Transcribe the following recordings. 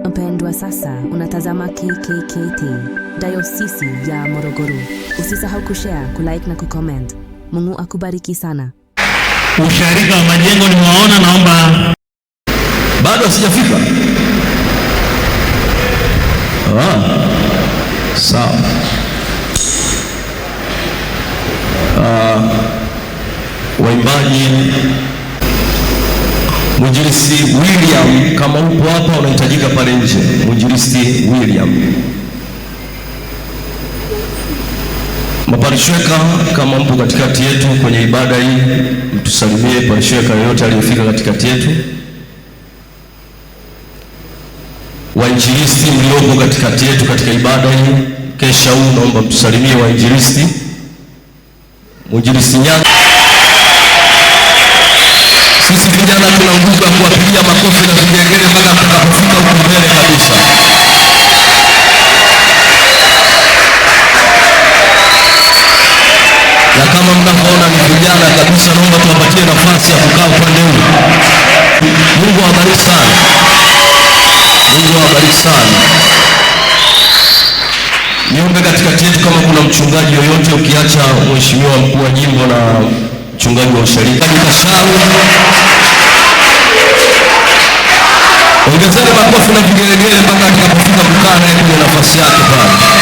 Mpendwa, sasa unatazama KKKT Dayosisi ya Morogoro. Usisahau kushare, kulike na kucomment. Mungu akubariki sana. Usharika wa majengo nimewaona, naomba. Bado sijafika. Sawa. Waimbaji, Mwinjilisti William, kama upo hapa unahitajika pale nje. Mwinjilisti William. Maparishweka, kama mpo katikati yetu kwenye ibada hii, mtusalimie parishweka yoyote aliyefika katikati yetu. Wainjilisti mliopo katikati yetu katika ibada hii kesha huu, naomba mtusalimie wainjilisti. Mwinjilisti Nyanga. Sisi vijana tuna nguvu ya kuwapigia makofi na vigengele mpaka tutakapofika huko mbele kabisa. Na kama mnapoona ni vijana kabisa, naomba tuwapatie nafasi ya kukaa upande huu. Mungu awabariki sana. Mungu awabariki sana. Niombe katikati yetu kama kuna mchungaji yoyote, ukiacha mheshimiwa mkuu wa jimbo na mchungaji wa usharika Kasharu. Ongezeni makofi na vigelegele mpaka atakapofika kukaa naye kwenye nafasi yake pale.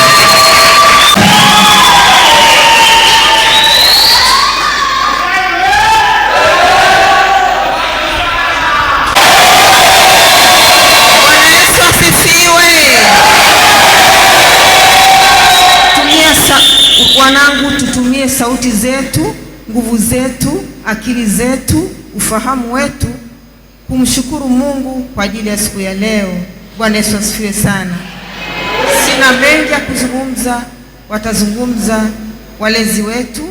Wanangu, tutumie sauti zetu, nguvu zetu, akili zetu, ufahamu wetu kumshukuru Mungu kwa ajili ya siku ya leo. Bwana Yesu asifiwe sana. Sina mengi ya kuzungumza, watazungumza walezi wetu,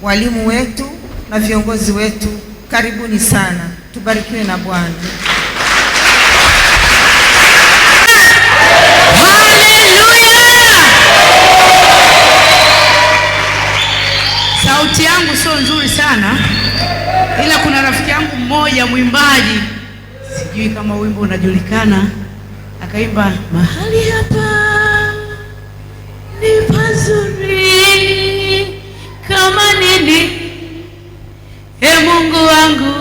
walimu wetu na viongozi wetu. Karibuni sana. Tubarikiwe na Bwana. Sauti yangu sio nzuri sana, ila kuna rafiki yangu mmoja mwimbaji, sijui kama wimbo unajulikana, akaimba mahali hapa ni pazuri kama nini, Mungu wangu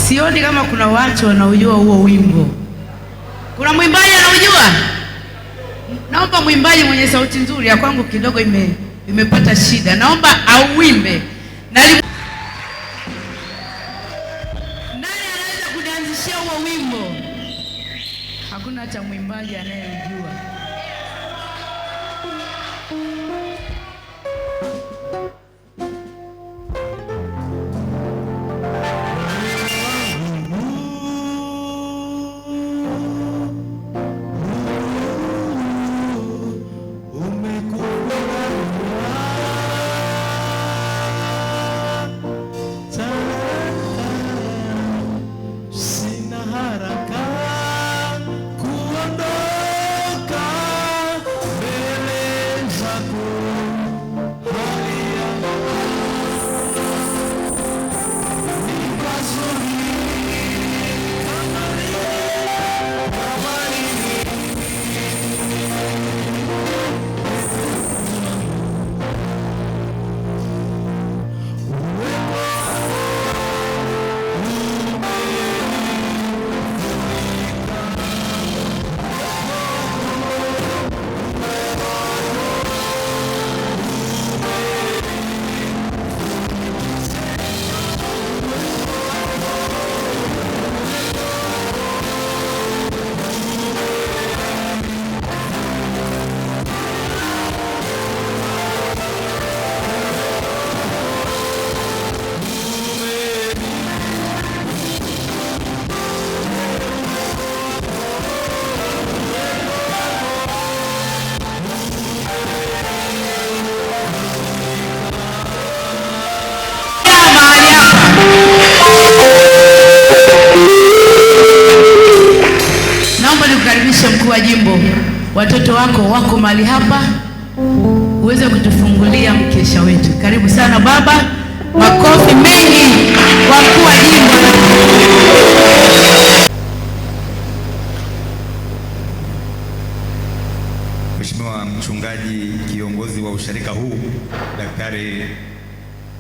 sioni kama kuna watu wanaojua huo wimbo. Kuna mwimbaji anaujua? Naomba mwimbaji mwenye sauti nzuri, ya kwangu kidogo imepata shida. Naomba auimbe. Nani anaweza kunianzishia huo wimbo? Hakuna hata mwimbaji anayeujua. Mkuu wa jimbo, watoto wako mahali hapa, uweze atatufungulia mkesha wetu. Karibu sana baba. Makofi mengi kwa wakuu wa jimbo. Mheshimiwa mchungaji kiongozi wa usharika huu Daktari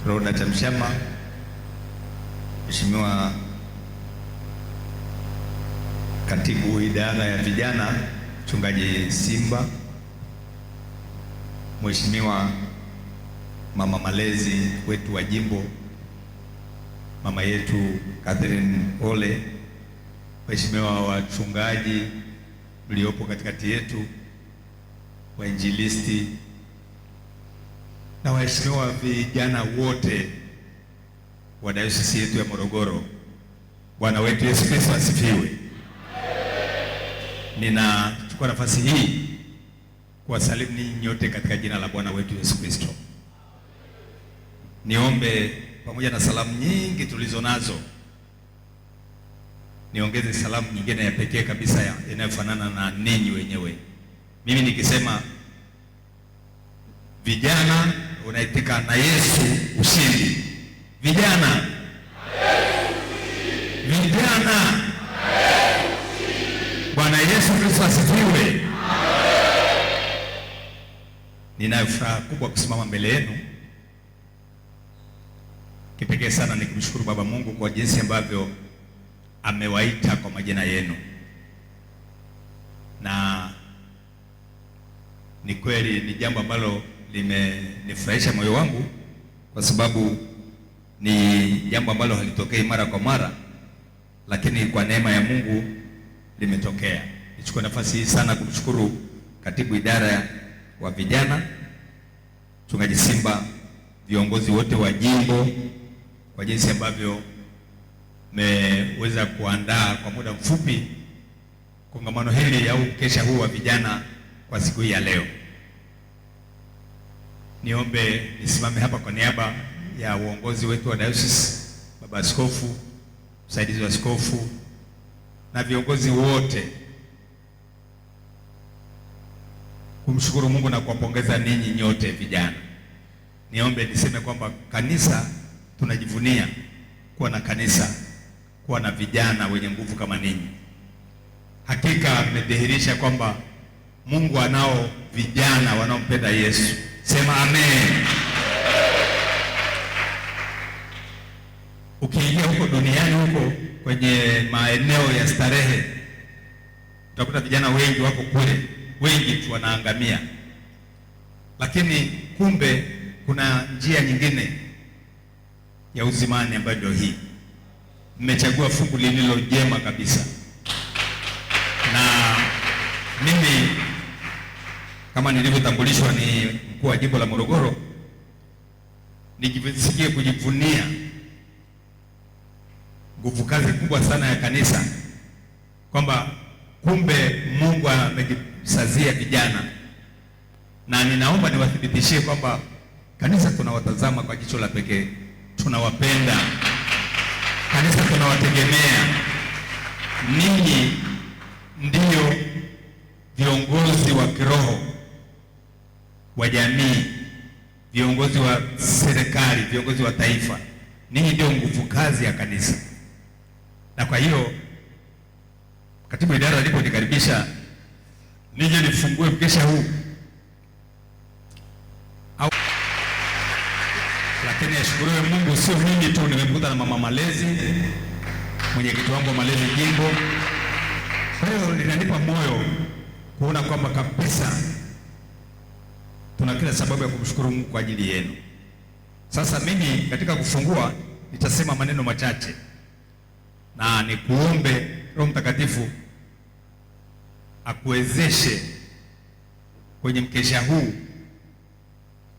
Roda Chamshama, Mheshimiwa katibu idara ya vijana mchungaji Simba, Mheshimiwa mama malezi wetu wa jimbo, mama yetu Catherine Ole, Mheshimiwa wachungaji mliopo katikati yetu, wainjilisti na waheshimiwa vijana wote wa dayosisi yetu ya Morogoro. Bwana wetu Yesu Kristo asifiwe. Ninachukua nafasi hii kuwasalimu ninyi nyote katika jina la Bwana wetu Yesu Kristo. Niombe pamoja na salamu nyingi tulizo nazo, niongeze salamu nyingine ya pekee kabisa inayofanana na ninyi wenyewe. Mimi nikisema vijana, unaitika na Yesu ushindi. Vijana, vijana, Bwana Yesu Kristo asifiwe. Ninayo furaha kubwa kusimama mbele yenu. Kipekee sana nikumshukuru Baba Mungu kwa jinsi ambavyo amewaita kwa majina yenu, na ni kweli ni jambo ambalo limenifurahisha moyo wangu, kwa sababu ni jambo ambalo halitokei mara kwa mara, lakini kwa neema ya Mungu limetokea. Nichukue nafasi hii sana kumshukuru katibu idara wa vijana mchungaji Simba, viongozi wote wa jimbo kwa jinsi ambavyo mmeweza kuandaa kwa muda mfupi kongamano hili au mkesha huu wa vijana kwa siku hii ya leo. Niombe nisimame hapa kwa niaba ya uongozi wetu wa dayosisi, baba askofu, msaidizi wa askofu na viongozi wote, kumshukuru Mungu na kuwapongeza ninyi nyote vijana. Niombe niseme kwamba kanisa tunajivunia kuwa na kanisa, kuwa na vijana wenye nguvu kama ninyi. Hakika mmedhihirisha kwamba Mungu anao vijana wanaompenda Yesu. Sema amen. Ukiingia huko duniani, huko kwenye maeneo ya starehe, utakuta vijana wengi wako kule, wengi tu wanaangamia. Lakini kumbe kuna njia nyingine ya uzimani ambayo ndio hii. Mmechagua fungu lililo jema kabisa, na mimi kama nilivyotambulishwa ni mkuu wa jimbo la Morogoro, nijisikie kujivunia nguvu kazi kubwa sana ya kanisa, kwamba kumbe Mungu amejisazia vijana, na ninaomba niwathibitishie kwamba kanisa tunawatazama kwa jicho la pekee, tunawapenda kanisa, tunawategemea. Ninyi ndio viongozi wa kiroho wa jamii, viongozi wa serikali, viongozi wa taifa. Ninyi ndio nguvu kazi ya kanisa. Na kwa hiyo katibu idara aliponikaribisha nije nifungue mkesha huu, lakini ashukuriwe Mungu, sio mimi tu, nimekuta na mama malezi, mwenyekiti wangu wa malezi jimbo. Kwa hiyo linanipa moyo kuona kwamba kabisa tuna kila sababu ya kumshukuru Mungu kwa ajili yenu. Sasa mimi katika kufungua nitasema maneno machache, na nikuombe Roho Mtakatifu akuwezeshe kwenye mkesha huu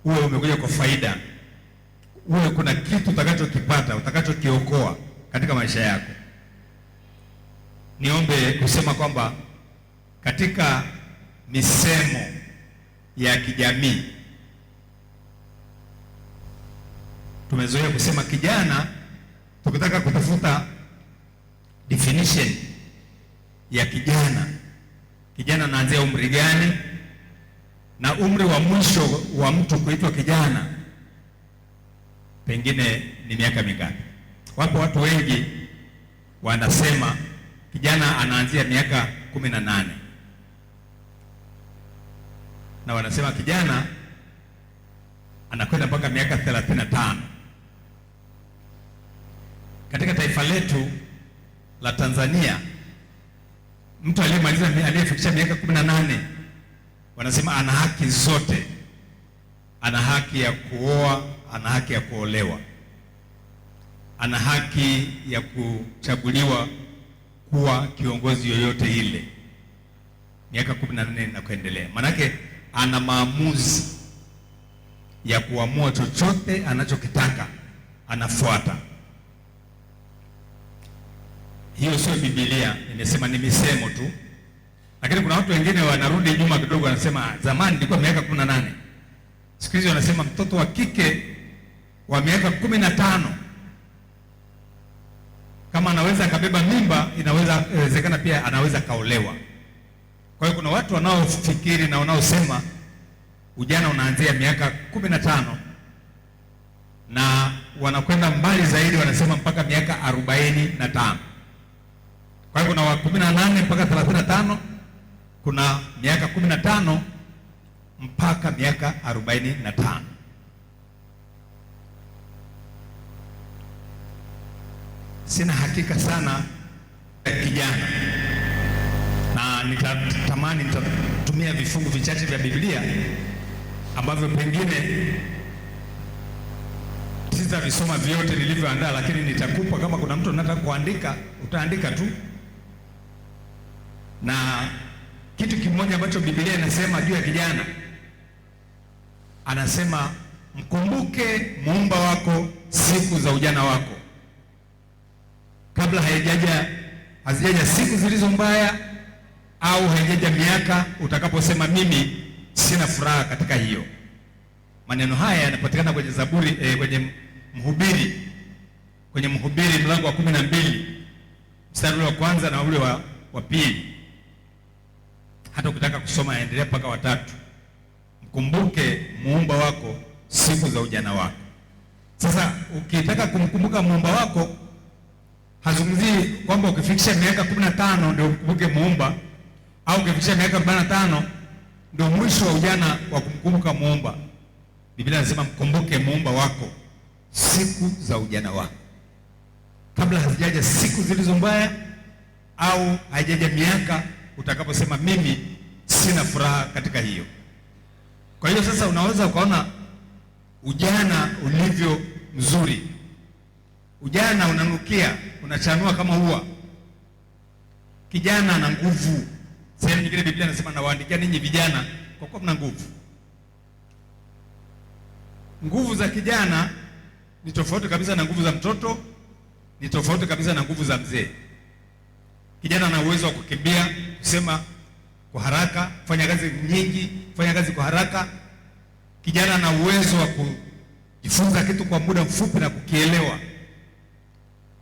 uwe umekuja kwa faida, uwe kuna kitu utakachokipata, utakachokiokoa katika maisha yako. Niombe kusema kwamba katika misemo ya kijamii tumezoea kusema kijana, tukitaka kutafuta definition ya kijana, kijana anaanzia umri gani, na umri wa mwisho wa mtu kuitwa kijana pengine ni miaka mingapi? Wapo watu wengi wanasema kijana anaanzia miaka 18 na wanasema kijana anakwenda mpaka miaka 35. Katika taifa letu la Tanzania, mtu aliyefikisha miaka 18 wanasema ana haki zote. Ana haki ya kuoa, ana haki ya kuolewa, ana haki ya kuchaguliwa kuwa kiongozi yoyote ile, miaka 18 na kuendelea. Manake ana maamuzi ya kuamua chochote anachokitaka, anafuata. Hiyo sio Biblia, imesema, ni misemo tu. Lakini kuna watu wengine wanarudi nyuma kidogo, wanasema zamani ilikuwa miaka 18. Siku hizi wanasema mtoto wa kike wa miaka 15 kama anaweza akabeba mimba, inawezekana pia anaweza kaolewa. Kwa hiyo kuna watu wanaofikiri na wanaosema ujana unaanzia miaka 15 na wanakwenda mbali zaidi, wanasema mpaka miaka 45. Kwa hiyo kuna wa 18 mpaka 35, kuna miaka 15 mpaka miaka 45. Sina hakika sana kijana, na nitatumia vifungu vichache vya Biblia ambavyo pengine sitavisoma vyote nilivyoandaa, lakini nitakupa, kama kuna mtu anataka kuandika utaandika tu. Na kitu kimoja ambacho Biblia inasema juu ya kijana, anasema mkumbuke muumba wako siku za ujana wako, kabla hazijaja siku zilizo mbaya, au haijaja miaka utakaposema mimi sina furaha katika hiyo. Maneno haya yanapatikana kwenye Zaburi, kwenye Mhubiri mlango wa 12 mstari wa kwanza na ule wa pili. Hata ukitaka kusoma endelea mpaka wa 3. Mkumbuke muumba wako siku za ujana wako. Sasa ukitaka kumkumbuka muumba wako, hazungumzii kwamba ukifikisha miaka 15 ndio ukumbuke muumba, au ukifikisha miaka 45 ndio mwisho wa ujana wa kumkumbuka muumba. Biblia inasema mkumbuke muumba wako siku za ujana wako, kabla hazijaja siku zilizo mbaya, au haijaja miaka utakaposema mimi sina furaha katika hiyo. Kwa hiyo sasa unaweza ukaona ujana ulivyo mzuri. Ujana unanukia, unachanua kama ua. Kijana ana nguvu. Sehemu nyingine Biblia inasema nawaandikia ninyi vijana kwa kuwa mna nguvu. Nguvu za kijana ni tofauti kabisa na nguvu za mtoto, ni tofauti kabisa na nguvu za mzee. Kijana ana uwezo wa kukimbia, kusema kwa haraka, kufanya kazi nyingi, kufanya kazi kwa haraka. Kijana ana uwezo wa kujifunza kitu kwa muda mfupi na kukielewa.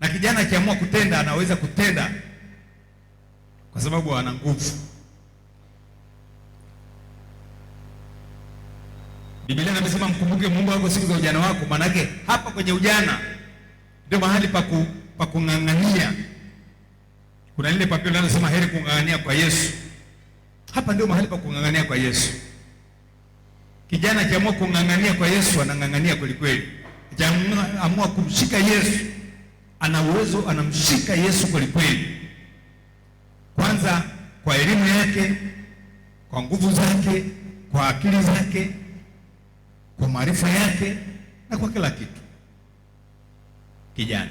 Na kijana akiamua kutenda, anaweza kutenda kwa sababu ana nguvu. Biblia inasema mkumbuke muumba wako siku za ujana wako. Maana yake hapa kwenye ujana ndio mahali pa kung'ang'ania. Kuna lile papio linalosema heri kung'ang'ania kwa Yesu. Hapa ndio mahali pa kung'ang'ania kwa Yesu. Kijana akiamua kung'ang'ania kwa Yesu, anang'ang'ania kweli kweli. Akiamua kumshika Yesu, ana uwezo, anamshika Yesu kweli kweli. Kwanza kwa elimu yake, kwa nguvu zake, kwa akili zake, kwa maarifa yake na kwa kila kitu. Kijana,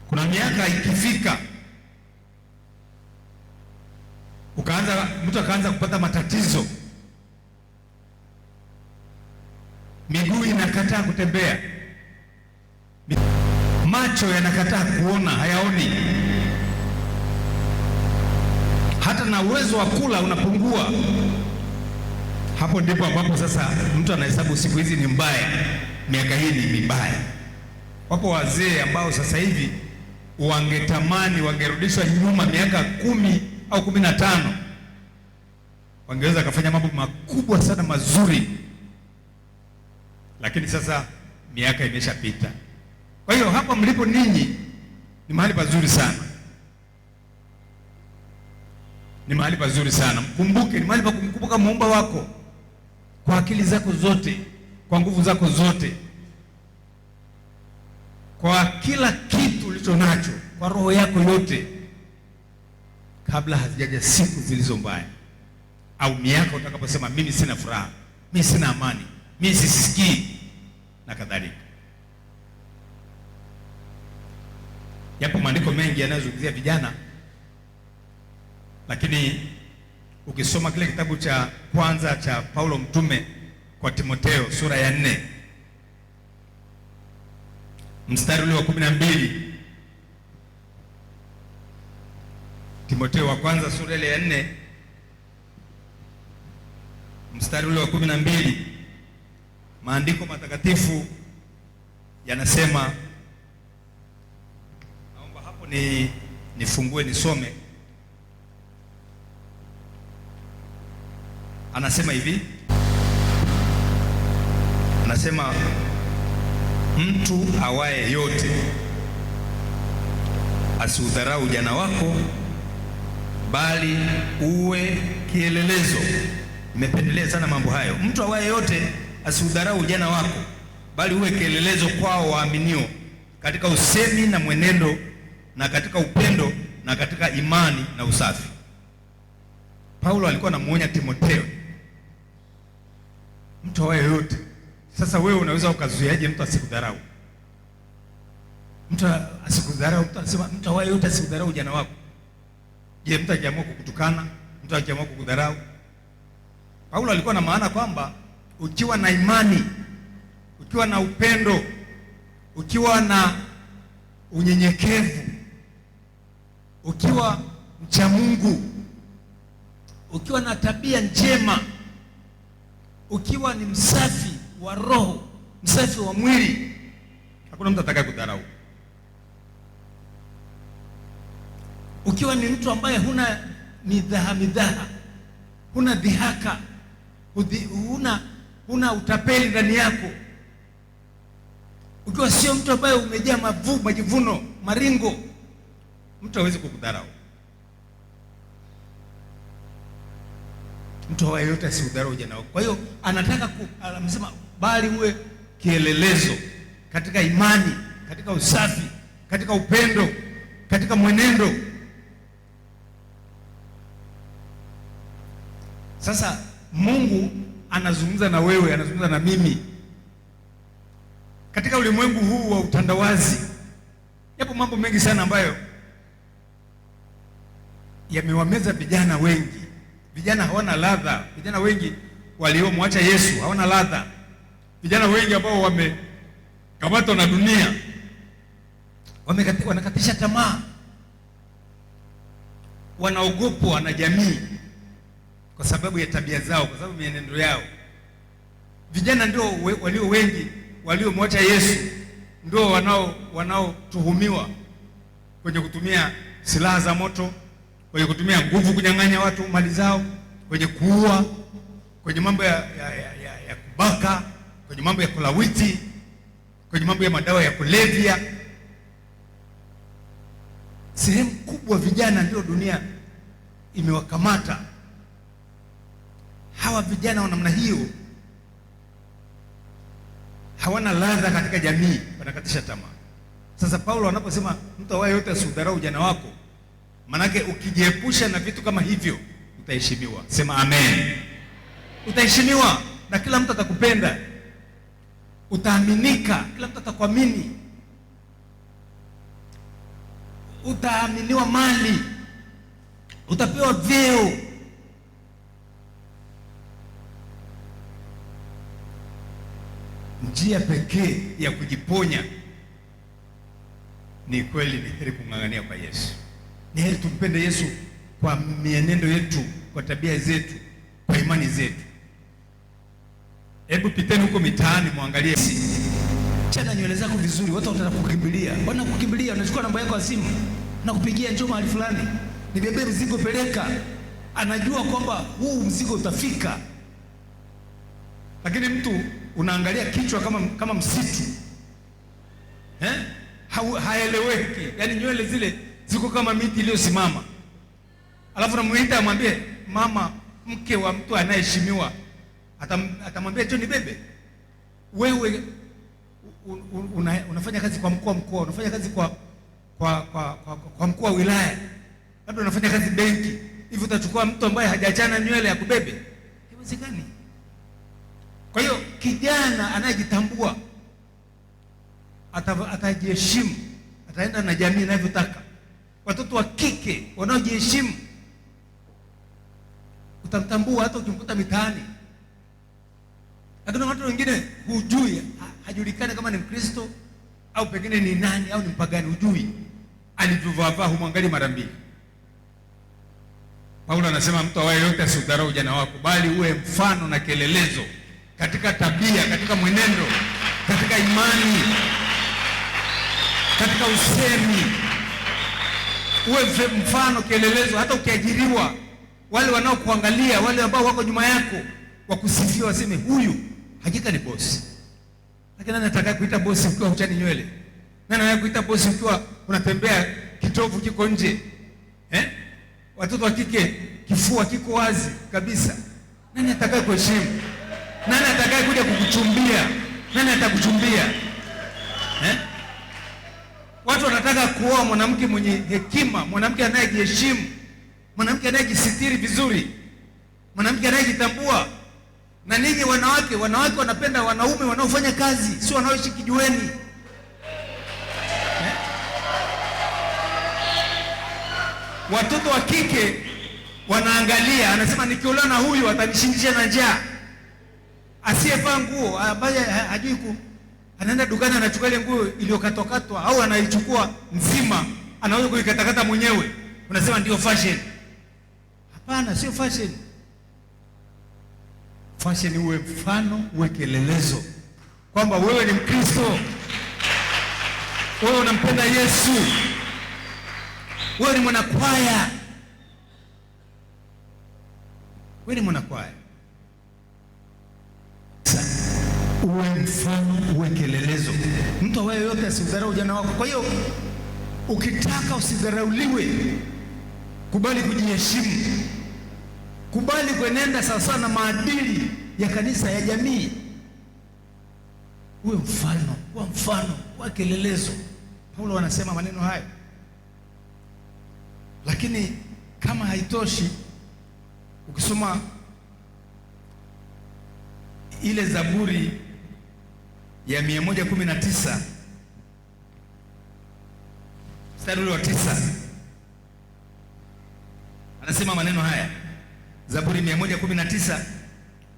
kuna miaka ikifika mtu akaanza kupata matatizo, miguu inakataa kutembea, macho yanakataa kuona, hayaoni, hata na uwezo wa kula unapungua. Hapo ndipo ambapo sasa mtu anahesabu siku hizi ni mbaya, miaka hii ni mibaya. Wapo wazee ambao sasa hivi wangetamani wangerudishwa nyuma miaka 10 au 15, wangeweza kufanya mambo makubwa sana mazuri, lakini sasa miaka imeshapita. Kwa hiyo hapa mlipo ninyi ni mahali pazuri sana, ni mahali pazuri sana. Mkumbuke, ni mahali pa kumkumbuka muumba wako kwa akili zako zote, kwa nguvu zako zote, kwa kila kitu ulicho nacho, kwa roho yako yote, kabla hazijaja siku zilizo mbaya au miaka utakaposema mimi sina furaha, mimi sina amani, mimi sisikii na kadhalika. Yapo maandiko mengi yanayozungumzia vijana, lakini ukisoma kile kitabu cha kwanza cha Paulo mtume kwa Timotheo sura ya 4 mstari ule wa 12, Timotheo wa kwanza sura ile ya 4 mstari ule wa 12, maandiko matakatifu yanasema, naomba hapo nifungue nisome. Anasema hivi, anasema mtu awaye yote asiudharau ujana wako, bali uwe kielelezo. Nimependelea sana mambo hayo. Mtu awaye yote asiudharau ujana wako, bali uwe kielelezo kwao waaminio, katika usemi na mwenendo, na katika upendo, na katika imani na usafi. Paulo alikuwa anamuonya Timotheo, mtu awaye yote. Sasa wewe unaweza ukazuiaje mtu asikudharau? Mtu asikudharau, mtu anasema mtu awaye yote asikudharau ujana wako. Je, mtu akiamua kukutukana, mtu akiamua kukudharau? Paulo alikuwa na maana kwamba ukiwa na imani, ukiwa na upendo, ukiwa na unyenyekevu, ukiwa mcha Mungu, ukiwa na tabia njema, ukiwa ni msafi wa roho, msafi wa mwili, hakuna mtu atakaye kudharau. Ukiwa ni mtu ambaye huna midhaha, huna dhihaka, huna utapeli ndani yako, ukiwa sio mtu ambaye umejaa majivuno, maringo, mtu hawezi kukudharau. Mtu awaye yote asiudharau ujana wako. Kwa hiyo anataka anasema bali uwe kielelezo katika imani, katika usafi, katika upendo, katika mwenendo. Sasa Mungu anazungumza na wewe, anazungumza na mimi katika ulimwengu huu wa utandawazi. Yapo mambo mengi sana ambayo yamewameza vijana wengi. Vijana hawana ladha. Vijana wengi waliomwacha Yesu hawana ladha. Vijana wengi ambao wamekamatwa na dunia, wanakatisha tamaa, wanaogopwa na jamii kwa sababu ya tabia zao, kwa sababu ya mienendo yao. Vijana ndio walio wengi waliomwacha Yesu, ndio wanaotuhumiwa kwenye kutumia silaha za moto, kwenye kutumia nguvu kunyang'anya watu mali zao, kwenye kuua, kwenye mambo ya kubaka, kwenye mambo ya kulawiti, kwenye mambo ya madawa ya kulevya. Sehemu kubwa vijana ndio dunia imewakamata. Hawa vijana wa namna hiyo hawana ladha katika jamii, wanakatisha tamaa. Sasa Paulo anaposema mtu awaye yote asiudharau ujana wako, manake ukijiepusha na vitu kama hivyo utaheshimiwa. Sema amen. Utaheshimiwa na kila mtu atakupenda, utaaminika, kila mtu atakuamini, utaaminiwa mali, utapewa vyeo. Njia pekee ya kujiponya ni kweli, ni heri kung'ang'ania kwa Yesu. Ni heri tumpende Yesu kwa mienendo yetu, kwa tabia zetu, kwa imani zetu. Hebu piteni huko mitaani muangalie. Chana nywele zako vizuri, watu watakukimbilia. Wanakukimbilia, unachukua namba yako ya simu, nakupigia njoo mahali fulani, nibebe mzigo peleka. anajua kwamba huu mzigo utafika. Lakini mtu unaangalia kichwa kama msitu, haeleweki, yaani nywele zile ziko kama miti iliyosimama, alafu namuita amwambie mama, mke wa mtu anayeheshimiwa, atamwambia njoo nibebe. Wewe unafanya kazi kwa mkuu wa mkoa, unafanya kazi kwa mkuu wa wilaya, labda unafanya kazi benki, hivi utachukua mtu ambaye hajachana nywele ya kubebe? Haiwezekani. Kwa hiyo kijana anayejitambua atajiheshimu, ataenda na jamii inavyotaka. Watoto wa kike wanaojiheshimu utamtambua hata ukimkuta mitaani. Lakini watu wengine hujui, hajulikani kama ni Mkristo au pengine ni nani au ni mpagani, hujui alivyovaa, humwangali mara mbili. Paulo anasema mtu awaye yote asiudharau ujana wako, bali uwe mfano na kielelezo katika tabia, katika mwenendo, katika imani, katika usemi. Uwe mfano, kielelezo. Hata ukiajiriwa, wale wanaokuangalia, wale ambao wako nyuma yako, wakusifia, waseme huyu hakika ni bosi. Lakini nani atakaye kuita bosi ukiwa huchani nywele? Nani anataka kuita bosi ukiwa unatembea kitovu kiko nje? Watoto wa kike kifua kiko wazi kabisa. Nani atakaye kuheshimu? Nani atakaye kuja kukuchumbia? Nani atakuchumbia? Watu wanataka kuoa mwanamke mwenye hekima, mwanamke anayejiheshimu, mwanamke anayejisitiri vizuri, mwanamke anayejitambua. Na ninyi wanawake wanapenda wanaume wanaofanya kazi, sio wanaoishi kijiweni. Watoto wa kike wanaangalia, anasema nikiolewa na huyu atanishindisha na njaa. Asiyevaa nguo, ambaye hajui anaenda dukani anachukua ile nguo iliyokatwakatwa au anaichukua nzima, anaweza kuikatakata mwenyewe, unasema ndio fashion. Hapana, sio fashion. Fashion uwe mfano, uwe kielelezo kwamba wewe ni Mkristo, wewe unampenda Yesu, wewe ni mwanakwaya, wewe ni mwanakwaya. Uwe mfano, uwe kielelezo. Mtu awaye yote asidharau ujana wako. Kwa hiyo ukitaka usidharauliwe, kubali kujiheshimu, kubali kuenenda sawasawa na maadili ya kanisa, ya jamii. Uwe mfano, uwe mfano, uwe kielelezo. Paulo anasema maneno hayo. Lakini kama haitoshi, ukisoma ile Zaburi ya 119 mstari ule wa 9, anasema maneno haya. Zaburi 119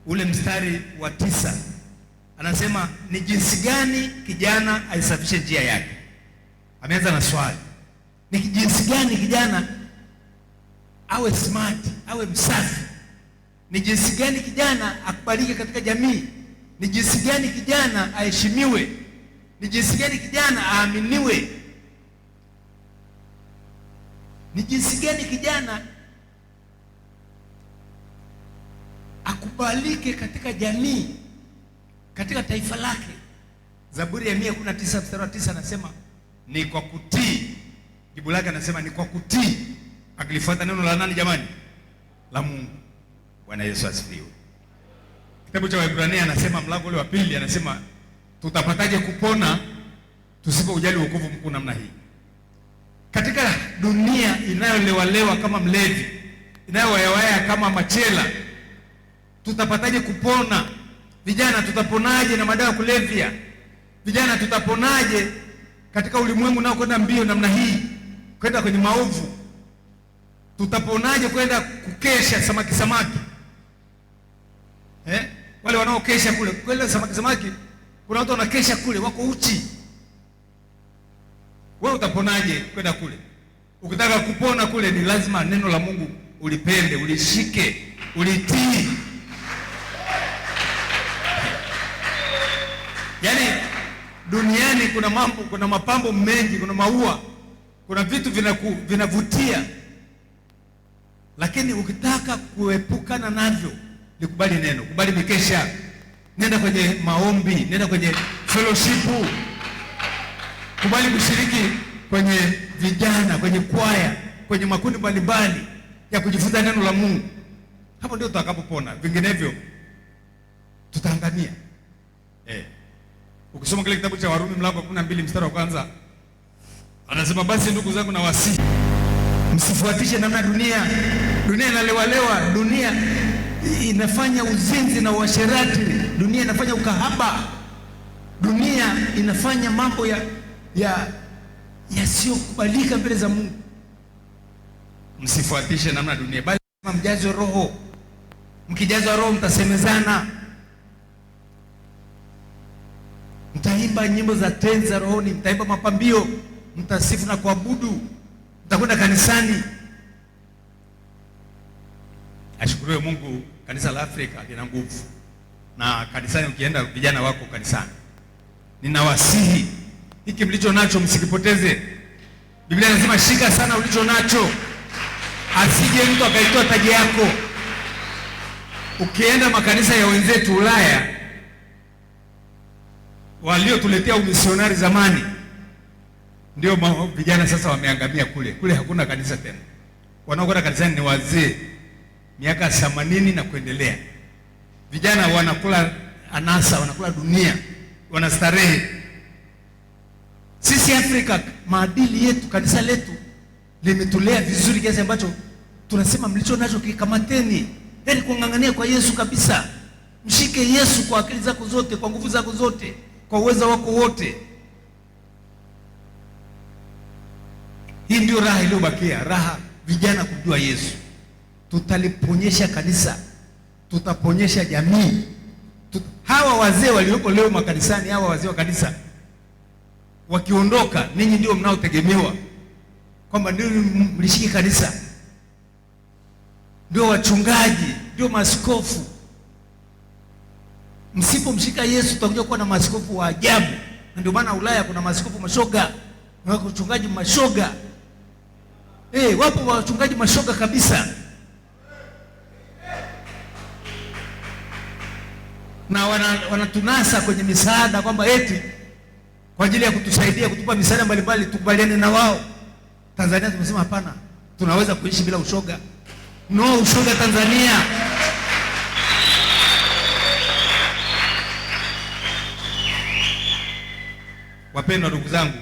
ule mstari wa 9, anasema ni jinsi gani kijana aisafishe njia yake. Ameanza na swali, ni jinsi gani kijana awe smart, awe msafi? Ni jinsi gani kijana akubalike katika jamii? Ni jinsi gani kijana aheshimiwe? Ni jinsi gani kijana aaminiwe? Ni jinsi gani kijana akubalike katika jamii, katika taifa lake? Zaburi ya 119 mstari wa 9 anasema ni kwa kutii. Jibu lake anasema ni kwa kutii, akilifuata neno la nani jamani? La Mungu. Bwana Yesu asifiwe. Kitabu cha Waebrania anasema mlango ule wa 2, anasema tutapataje kupona tusipojali wokovu mkuu namna hii? Katika dunia inayolewalewa kama mlevi, inayowayawaya kama machela, tutapataje kupona? Vijana tutaponaje na madawa ya kulevya? Vijana tutaponaje katika ulimwengu nao kwenda mbio namna hii, kwenda kwenye maovu? Tutaponaje kwenda kukesha samaki? Wale wanaokesha kule kwenda samaki, kuna watu wanakesha kule wako uchi. Wewe utaponaje kwenda kule? Ukitaka kupona kule ni lazima neno la Mungu ulipende, ulishike, ulitii. Yaani duniani kuna mambo, kuna mapambo mengi, kuna maua, kuna vitu vinavutia. Lakini ukitaka kuepukana navyo, likubali neno, kubali mikesha, nenda kwenye maombi, nenda kwenye fellowship, kubali kushiriki kwenye vijana, kwenye kwaya, kwenye makundi mbalimbali ya kujifunza neno la Mungu. Hapo ndio tutakapopona, vinginevyo tutaangamia. Ukisoma kile kitabu cha Warumi mlango wa 12 mstari wa kwanza, anasema basi ndugu zangu, na wasihi msifuatishe namna dunia. Dunia inalewalewa, dunia inafanya uzinzi na uasherati, dunia inafanya ukahaba, dunia inafanya mambo yasiyokubalika mbele za Mungu. Msifuatishe namna dunia, bali mjazwe Roho. Mkijazwa Roho mtasemezana, mtaimba nyimbo za tenzi za rohoni, mtaimba mapambio, mtasifu na kuabudu, mtakwenda kanisani. Ashukuriwe Mungu, kanisa la Afrika lina nguvu, na kanisani ukienda, vijana wako kanisani. Ninawasihi, hiki mlicho nacho msikipoteze. Biblia inasema shika sana ulicho nacho, asije mtu akaitoa taji yako. Ukienda makanisa ya wenzetu Ulaya waliotuletea umisionari zamani, ndio vijana sasa wameangamia kule. Kule hakuna kanisa tena, wanaokwenda kanisani ni wazee miaka 80 na kuendelea. Vijana wanakula anasa, wanakula dunia, wanastarehe. Sisi Afrika, maadili yetu, kanisa letu limetulea vizuri kiasi ambacho tunasema mlicho nacho kikamateni. Yaani kung'ang'ania kwa Yesu kabisa. Mshike Yesu kwa akili zako zote, kwa nguvu zako zote, kwa uwezo wako wote. Hii ndio raha iliyobakia, raha vijana kujua Yesu. Tutaliponyesha kanisa, tutaponyesha jamii. Hawa wazee walioko leo makanisani, hawa wazee wa kanisa wakiondoka, ninyi ndio mnaotegemewa kwamba ndio mlishike kanisa, ndio wachungaji, ndio maaskofu. Msipomshika Yesu tutakuja kuwa na maaskofu wa ajabu. Na ndio maana Ulaya kuna maaskofu mashoga, na wachungaji mashoga. Wapo wachungaji mashoga kabisa. Na wanatunasa kwenye misaada kwamba eti kwa ajili ya kutusaidia, kutupa misaada mbalimbali, tukubaliane na wao. Tanzania tumesema hapana, tunaweza kuishi bila ushoga. No ushoga Tanzania. Wapendwa ndugu zangu,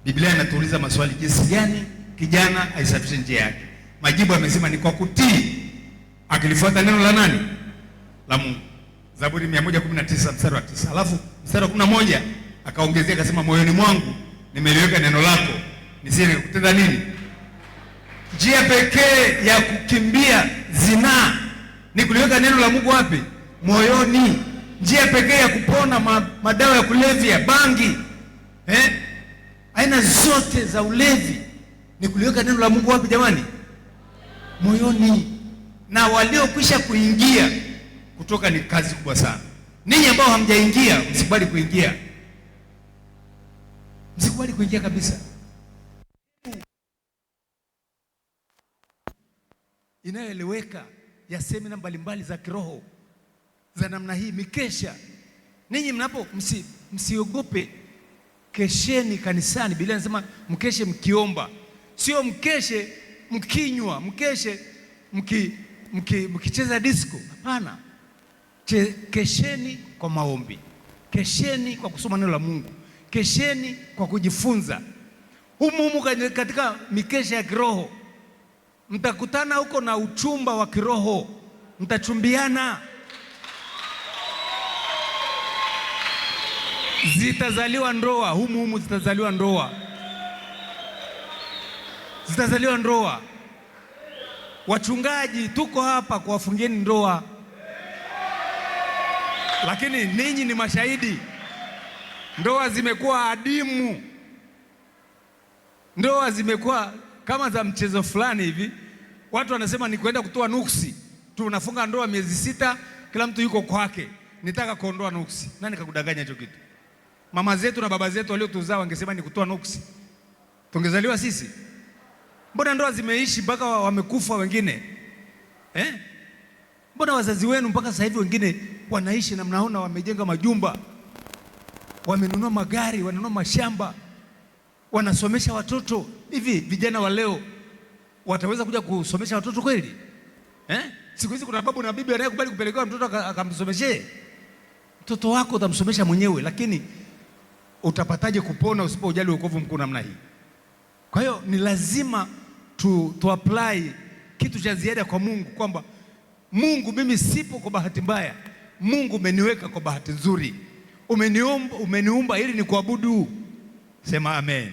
Biblia inatuuliza maswali, jinsi gani kijana aisafishe njia yake? Majibu amesema ni kwa kutii, akilifuata neno la nani? La Mungu. Zaburi 119 mstari wa 9. Alafu mstari wa 11 akaongezea akasema, moyoni mwangu nimeliweka neno lako, nisije kutenda nini? Njia pekee ya kukimbia zinaa ni kuliweka neno la Mungu wapi? Moyoni. Njia pekee ya kupona madawa ya kulevya, bangi, aina zote za ulevi ni kuliweka neno la Mungu wapi jamani? Moyoni. Na waliokwisha kuingia kutoka ni kazi kubwa sana. Ninyi ambao hamjaingia, msikubali kuingia. Msikubali kuingia kabisa. Inayoeleweka ya semina mbalimbali za kiroho za namna hii, mikesha. Ninyi mnapo msiogope, kesheni kanisani. Biblia inasema mkeshe mkiomba, sio mkeshe mkinywa, mkeshe mkicheza disco. Hapana. Kesheni kwa maombi, kesheni kwa kusoma neno la Mungu, kesheni kwa kujifunza. Humu katika mikesha ya kiroho mtakutana huko na uchumba wa kiroho, mtachumbiana. Zitazaliwa ndoa humu, zitazaliwa ndoa, zitazaliwa ndoa. Wachungaji tuko hapa kuwafungieni ndoa, lakini ninyi ni mashahidi. Ndoa zimekuwa adimu, ndoa zimekuwa kama za mchezo fulani hivi. Watu wanasema ni kwenda kutoa nuksi. Tunafunga ndoa miezi 6, kila mtu yuko kwake. Nitaka kuondoa nuksi. Nani kakudanganya hicho kitu? Mama zetu na baba zetu waliotuzaa wangesema ni kutoa nuksi, tungezaliwa sisi? Mbona ndoa zimeishi mpaka wamekufa wengine? Mbona wazazi wenu mpaka sasa hivi wengine wanaishi na mnaona wamejenga majumba, wamenunua magari, wanunua mashamba, wanasomesha watoto. Hivi vijana wa leo wataweza kuja kusomesha watoto kweli? Siku hizi kuna babu na bibi anayekubali kupelekewa mtoto akamsomeshe. Mtoto wako utamsomesha mwenyewe, lakini utapataje kupona usipojali wokovu mkuu namna hii? Kwa hiyo ni lazima tu apply kitu cha ziada kwa Mungu, kwamba Mungu, mimi sipo kwa bahati mbaya. Mungu umeniweka kwa bahati nzuri. Umeniumba ili nikuabudu. Sema amen.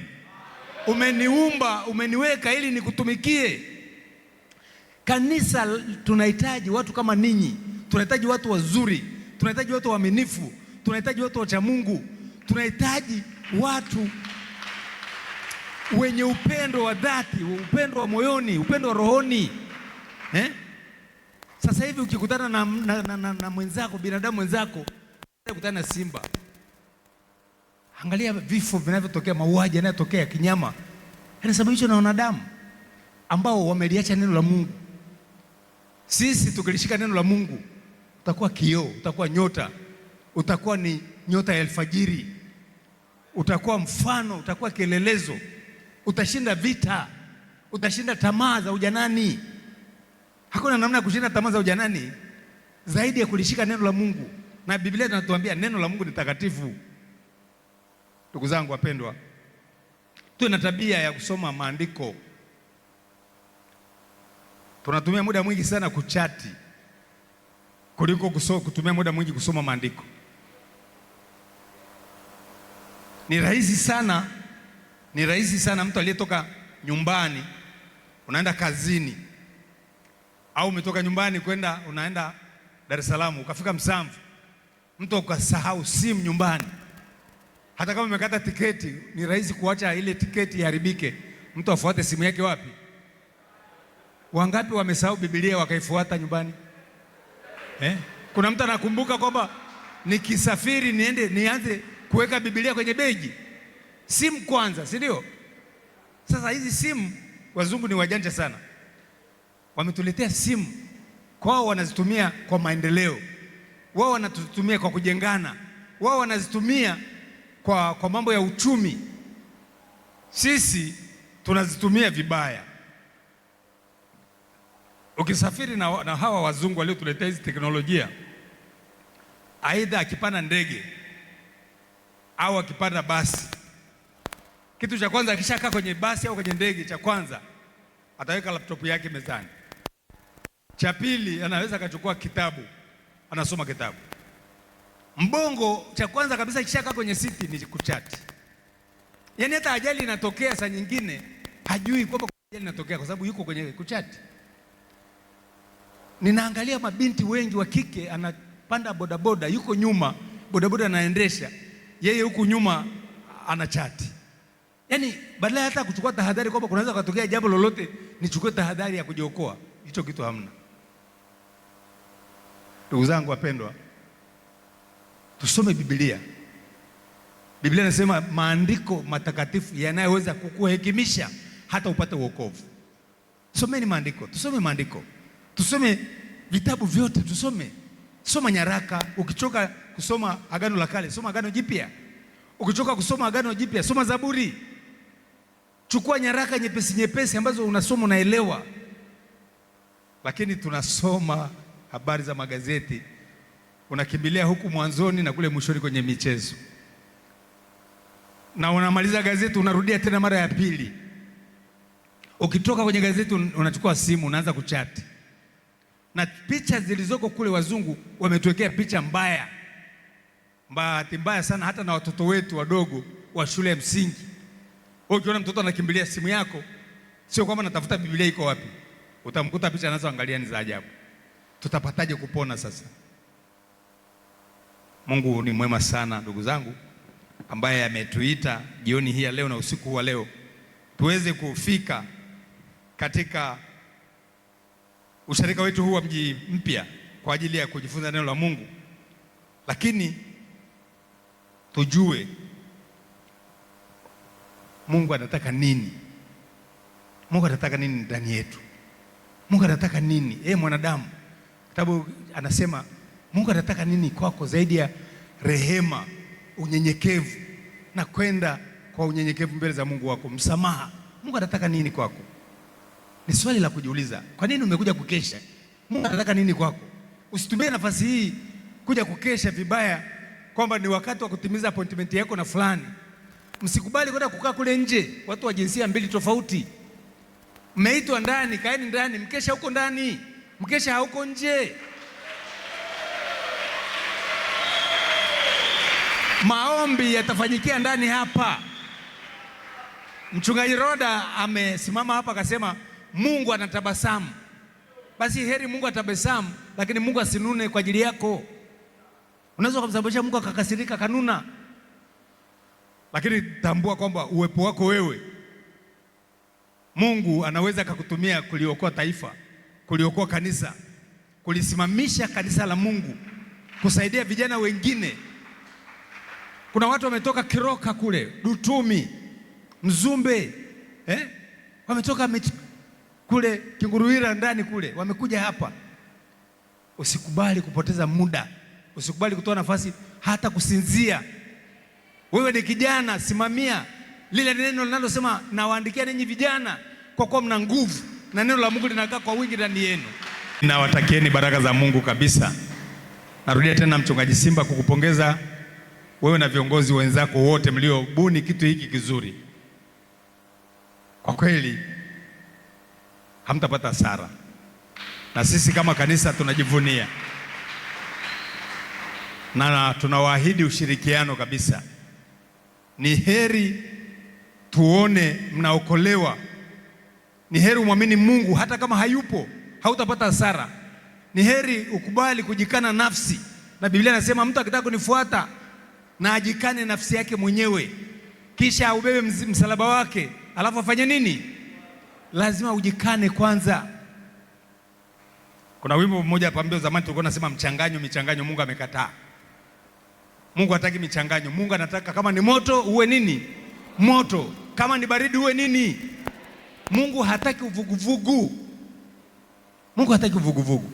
Umeniumba, umeniweka ili nikutumikie. Kanisa tunahitaji watu kama ninyi. Tunahitaji watu wazuri, tunahitaji watu waaminifu, tunahitaji watu wacha Mungu, tunahitaji watu wenye upendo wa dhati, upendo wa moyoni, upendo wa rohoni. Sasa hivi ukikutana na mwenzako, binadamu mwenzako, ukikutana na simba, angalia vifo vinavyotokea, mauaji yanayotokea kinyama, yanasababishwa na wanadamu ambao wameliacha neno la Mungu. Sisi tukilishika neno la Mungu, utakuwa kioo, utakuwa nyota, utakuwa ni nyota ya alfajiri, utakuwa mfano, utakuwa kielelezo, utashinda vita, utashinda tamaa za ujanani. Hakuna namna ya kushinda tamaa za ujanani zaidi ya kulishika neno la Mungu, na Biblia inatuambia neno la Mungu ni takatifu. Ndugu zangu wapendwa, tuwe na tabia ya kusoma maandiko. Tunatumia muda mwingi sana kuchati kuliko kutumia muda mwingi kusoma maandiko. Ni rahisi sana mtu aliyetoka nyumbani unaenda kazini, au umetoka nyumbani unaenda Dar es Salaam, ukafika Msamvu, mtu ukasahau simu nyumbani. Hata kama umekata tiketi, ni rahisi kuacha ile tiketi iharibike, mtu afuate simu yake wapi? Wangapi wamesahau Biblia wakaifuata nyumbani? Kuna mtu anakumbuka kwamba nikisafiri nianze kuweka Biblia kwenye begi? Simu kwanza, si ndio? Sasa hizi simu, wazungu ni wajanja sana, wametuletea simu kwao, wanazitumia kwa maendeleo, wao wanatutumia kwa kujengana, wao wanazitumia kwa mambo ya uchumi. Sisi tunazitumia vibaya. Ukisafiri na hawa wazungu waliotuletea hizi teknolojia, aidha akipanda ndege au akipanda basi, kitu cha kwanza akishakaa kwenye basi au kwenye ndege, cha kwanza ataweka laptop yake mezani. Cha pili, anaweza akachukua kitabu, anasoma kitabu. Mbongo cha kwanza kabisa akishakaa kwenye siti ni kuchati. Yaani hata ajali inatokea saa nyingine hajui kwamba ajali inatokea kwa sababu yuko kwenye kuchati. Ninaangalia mabinti wengi wa kike, anapanda bodaboda, yuko nyuma, bodaboda anaendesha, yeye huku nyuma anachati. Yaani badala hata kuchukua tahadhari kwamba kunaweza kutokea jambo lolote, nichukue tahadhari ya kujiokoa, hicho kitu hamna. Ndugu zangu wapendwa, tusome Biblia. Biblia inasema maandiko matakatifu yanayoweza kukuhekimisha hata upate wokovu. Someni maandiko, tusome maandiko. Tusome vitabu vyote, soma nyaraka. Ukichoka kusoma Agano la Kale, soma Agano Jipya. Ukichoka kusoma Agano Jipya, soma Zaburi. Chukua nyaraka nyepesi ambazo unasoma unaelewa. Lakini tunasoma habari za magazeti, unakimbilia huku mwanzoni na kule mwishoni kwenye michezo, na unamaliza gazeti unarudia tena mara ya pili. Ukitoka kwenye gazeti unachukua simu unaanza kuchati. Na picha zilizoko kule, wazungu wametuwekea picha mbaya, bahati mbaya sana, hata na watoto wetu wadogo wa shule ya msingi. Ukiona mtoto anakimbilia simu yako, sio kwamba natafuta Biblia iko wapi, utamkuta picha anazoangalia ni za ajabu. Tutapataje kupona sasa? Mungu ni mwema sana ndugu zangu, ambaye ametuita jioni hii ya leo na usiku huu wa leo tuweze kufika katika usharika wetu huu wa mji mpya kwa ajili ya kujifunza neno la Mungu. Lakini tujue Mungu anataka nini. Mungu anataka nini ndani yetu? Mungu anataka nini? Mwanadamu, kitabu anasema Mungu anataka nini kwako zaidi ya rehema, unyenyekevu na kwenda kwa unyenyekevu mbele za Mungu wako, msamaha. Mungu anataka nini kwako? Ni swali la kujiuliza. Kwa nini umekuja kukesha? Mungu anataka nini kwako? Usitumie nafasi hii kuja kukesha vibaya kwamba ni wakati wa kutimiza appointment yako na fulani. Msikubali kwenda kukaa kule nje, watu wa jinsia mbili tofauti. Mmeitwa ndani, kaeni ndani, mkesha huko ndani, mkesha hauko nje. Maombi yatafanyikia ndani hapa. Mchungaji Roda amesimama hapa akasema Mungu anatabasamu. Basi heri Mungu atabasamu, lakini Mungu asinune kwa ajili yako. Unaweza kumsababisha Mungu akakasirika, kanuna. Lakini tambua kwamba uwepo wako wewe, Mungu anaweza kukutumia kuliokoa taifa, kuliokoa kanisa, kulisimamisha kanisa la Mungu, kusaidia vijana wengine. Kuna watu wametoka Kiroka kule, Dutumi, Mzumbe, wametoka kule Kinguruira ndani kule, wamekuja hapa. Usikubali kupoteza muda, usikubali kutoa nafasi hata kusinzia. Wewe ni kijana, simamia lile neno linalosema nawaandikia ninyi vijana kwa kuwa mna nguvu na neno la Mungu linakaa kwa wingi ndani yenu. Nawatakieni baraka za Mungu kabisa. Narudia tena, Mchungaji Simba, kukupongeza wewe na viongozi wenzako wote mliobuni kitu hiki kizuri. Kwa kweli hamtapata hasara, na sisi kama kanisa tunajivunia na tunawaahidi ushirikiano kabisa. Ni heri tuone mnaokolewa, ni heri umwamini Mungu hata kama hayupo, hautapata hasara. Ni heri ukubali kujikana nafsi, na Biblia inasema mtu akitaka kunifuata na ajikane nafsi yake mwenyewe, kisha ubebe msalaba wake, alafu afanye nini? Lazima ujikane kwanza. Kuna wimbo mmoja hapa mbele zamani tulikuwa tunasema michanganyo. Mungu amekataa. Mungu hataki michanganyo. Mungu anataka kama ni moto uwe nini? Moto. Kama ni baridi uwe nini? Mungu hataki uvuguvugu. Mungu hataki uvuguvugu.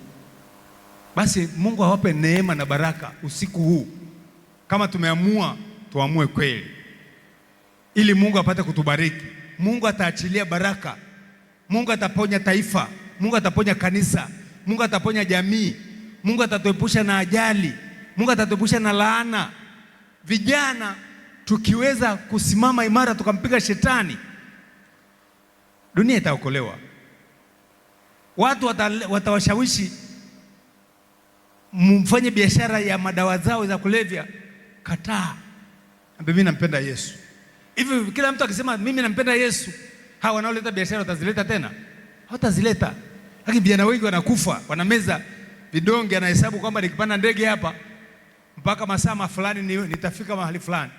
Basi Mungu awape neema na baraka usiku huu. Kama tumeamua, tuamue kweli, ili Mungu apate kutubariki. Mungu ataachilia baraka. Mungu ataponya taifa. Mungu ataponya kanisa. Mungu ataponya jamii. Mungu atatuepusha na ajali. Mungu atatuepusha na laana. Vijana tukiweza kusimama imara tukampiga shetani, dunia itaokolewa. Watu watawashawishi mfanye biashara ya madawa zao za kulevya. Kataa. Mimi nampenda Yesu. Hivi kila mtu akisema mimi nampenda Yesu, hawa wanaoleta biashara watazileta tena? Hawatazileta. Lakini vijana wengi wanakufa, wanameza vidonge, anahesabu kwamba nikipanda ndege hapa mpaka masaa fulani nitafika mahali fulani.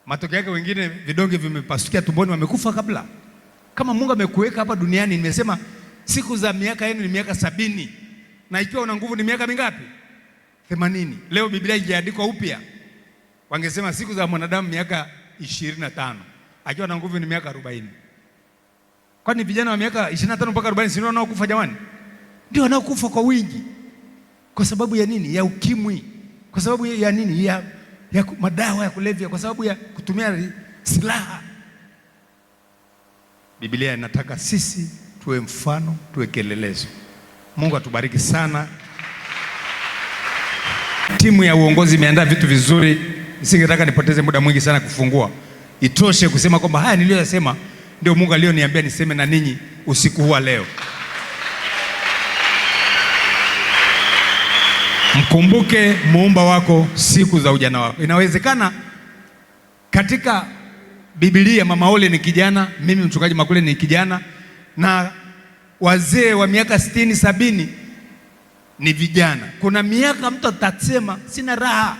Matokeo yake wengine vidonge vimepasukia tumboni, wamekufa kabla. Kama Mungu amekuweka hapa duniani, nimesema siku za miaka yenu ni miaka 70, na ikiwa una nguvu ni miaka mingapi? 80. Leo Biblia ikiandikwa upya, wangesema siku za mwanadamu miaka 25, akiwa na nguvu ni miaka 40. Kwani vijana wa miaka 25 mpaka 40 si wanaokufa jamani? Ndio wanaokufa kwa wingi. Kwa sababu ya nini? Ya ukimwi. Kwa sababu ya nini? Ya madawa ya kulevya, kwa sababu ya kutumia silaha. Biblia inataka sisi tuwe mfano, tuwe kielelezo. Mungu atubariki sana. Timu ya uongozi imeandaa vitu vizuri. Nisingetaka nipoteze muda mwingi sana kufungua. Itoshe kusema kwamba haya niliyosema ndio Mungu alioniambia niseme na ninyi usiku huu leo. Mkumbuke muumba wako siku za ujana wako. Inawezekana katika Biblia Mama Ole ni kijana, mimi Mchungaji Makule ni kijana, na wazee wa miaka 60, 70 ni vijana. Kuna miaka mtu atasema sina raha,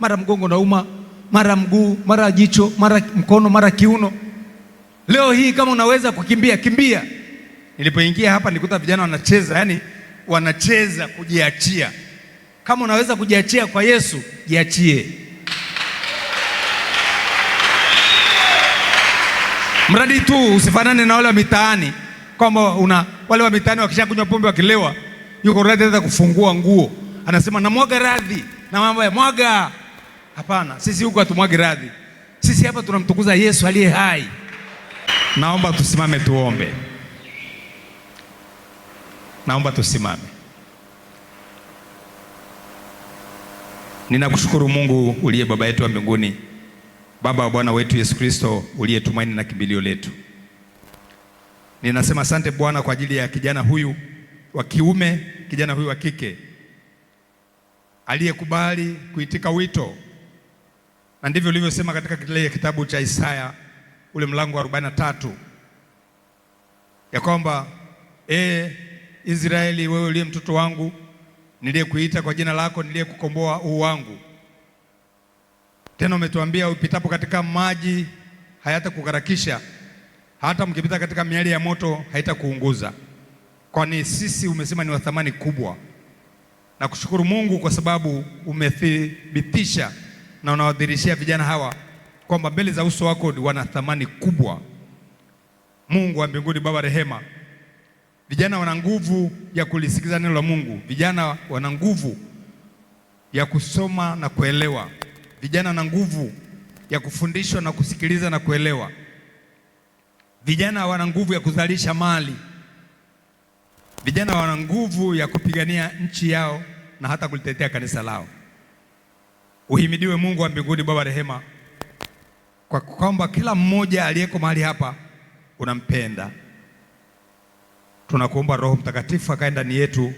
mara mgongo nauma, mara mguu, mara jicho, mara mkono, mara kiuno. Leo hii kama unaweza kukimbia, kimbia. Nilipoingia hapa nilikuta vijana wanacheza, yani wanacheza kujiachia. Kama unaweza kujiachia kwa Yesu, jiachie. Mradi tu usifanane na wale wa mitaani, kwamba wale wa mitaani wakishakunywa pombe wakilewa, yuko radhi hata kufungua nguo, anasema namwaga radhi na mambo ya mwaga. Hapana, sisi huko hatumwagi radhi. Sisi hapa tunamtukuza Yesu aliye hai. Naomba tusimame tuombe. Naomba tusimame. Ninakushukuru Mungu uliye baba yetu wa mbinguni, Baba wa Bwana wetu Yesu Kristo, uliye tumaini na kimbilio letu. Ninasema asante Bwana kwa ajili ya kijana huyu wa kiume, kijana huyu wa kike aliyekubali kuitika wito, na ndivyo ulivyosema katika kile kitabu cha Isaya ule mlango wa 43 ya kwamba Israeli, wewe uliye mtoto wangu, niliyekuita kwa jina lako, niliyekukomboa wangu. Tena umetuambia upitapo katika maji hayatakuharakisha, hata mkipita katika miali ya moto haitakuunguza. Kwani sisi umesema ni wa thamani kubwa. Na kushukuru Mungu kwa sababu umethibitisha na unawadhirishia vijana hawa kwamba mbele za uso wako wana thamani kubwa. Mungu wa mbinguni, Baba rehema, vijana wana nguvu ya kulisikiza neno la Mungu. Vijana wana nguvu ya kusoma na kuelewa. Vijana wana nguvu ya kufundishwa na kusikiliza na kuelewa. Vijana wana nguvu ya kuzalisha mali. Vijana wana nguvu ya kupigania nchi yao na hata kulitetea kanisa lao. Uhimidiwe Mungu wa mbinguni, Baba rehema, kwa kwamba kila mmoja aliyeko mahali hapa unampenda. Tunakuomba Roho Mtakatifu akae ndani yetu.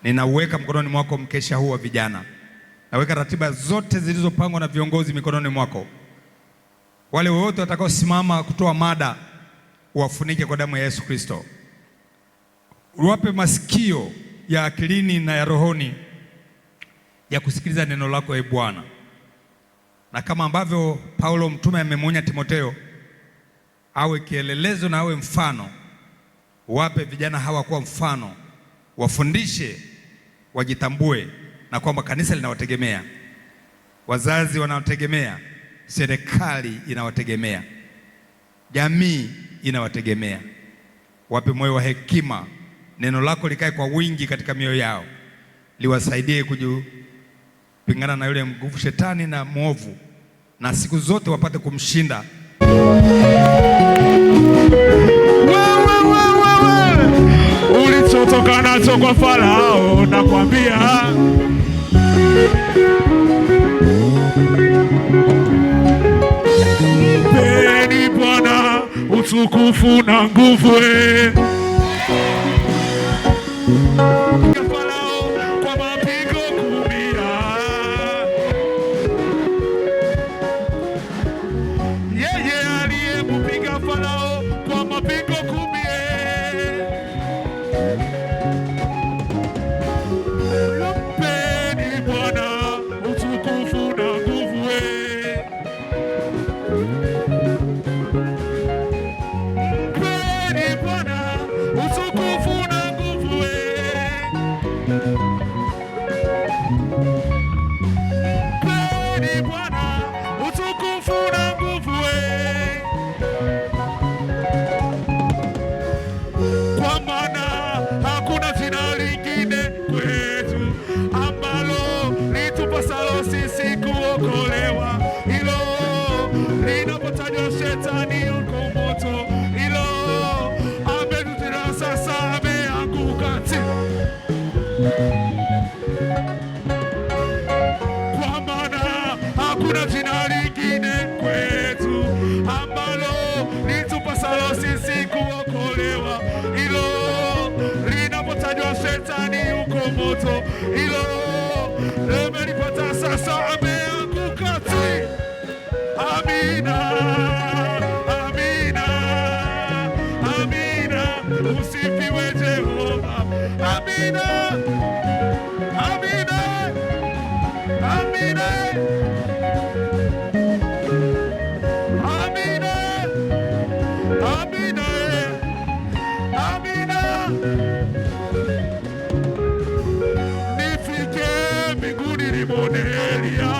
Ninauweka mkononi mwako mkesha huu wa vijana. Naweka ratiba zote zilizopangwa na viongozi mikononi mwako. Wale wote watakaosimama kutoa mada, uwafunike kwa damu ya Yesu Kristo. Uwape masikio ya akilini na ya rohoni ya kusikiliza neno lako, e Bwana. Na kama ambavyo Paulo mtume amemwonya Timotheo awe kielelezo na awe mfano, wape vijana hawa kuwa mfano, wafundishe, wajitambue na kwamba kanisa linawategemea, wazazi wanawategemea, serikali inawategemea, jamii inawategemea. Wape moyo wa hekima, neno lako likae kwa wingi katika mioyo yao, liwasaidie kujipingana na yule nguvu shetani na mwovu, na siku zote wapate kumshinda. Ulichotoka nacho kwa Farao nakwambia, mpeni Bwana utukufu na nguvu. Farao kwa mapigo 10, yeye aliyempiga Farao kwa mapigo 10. Mpeni Bwana utukufu na nguvu. Mpeni Bwana utukufu na nguvu. Mpeni Bwana utukufu na nguvu. Kwa maana hakuna jina lingine kwetu ambalo litupasalo sisi kuokolewa, hilo linapotajwa shetani yuko moto, hilo ametutira sasa ameanguka chini. Kwa maana hakuna jina lingine kwetu ambalo litupasalo sisi kuokolewa, hilo linapotajwa shetani yuko moto, hilo limenipata sasa ameanguka chini. Amina, amina, amina, usifiwe Jehova. Amina, amina, amina, amina, amina, amina. Nifike mbinguni nimwone Elia.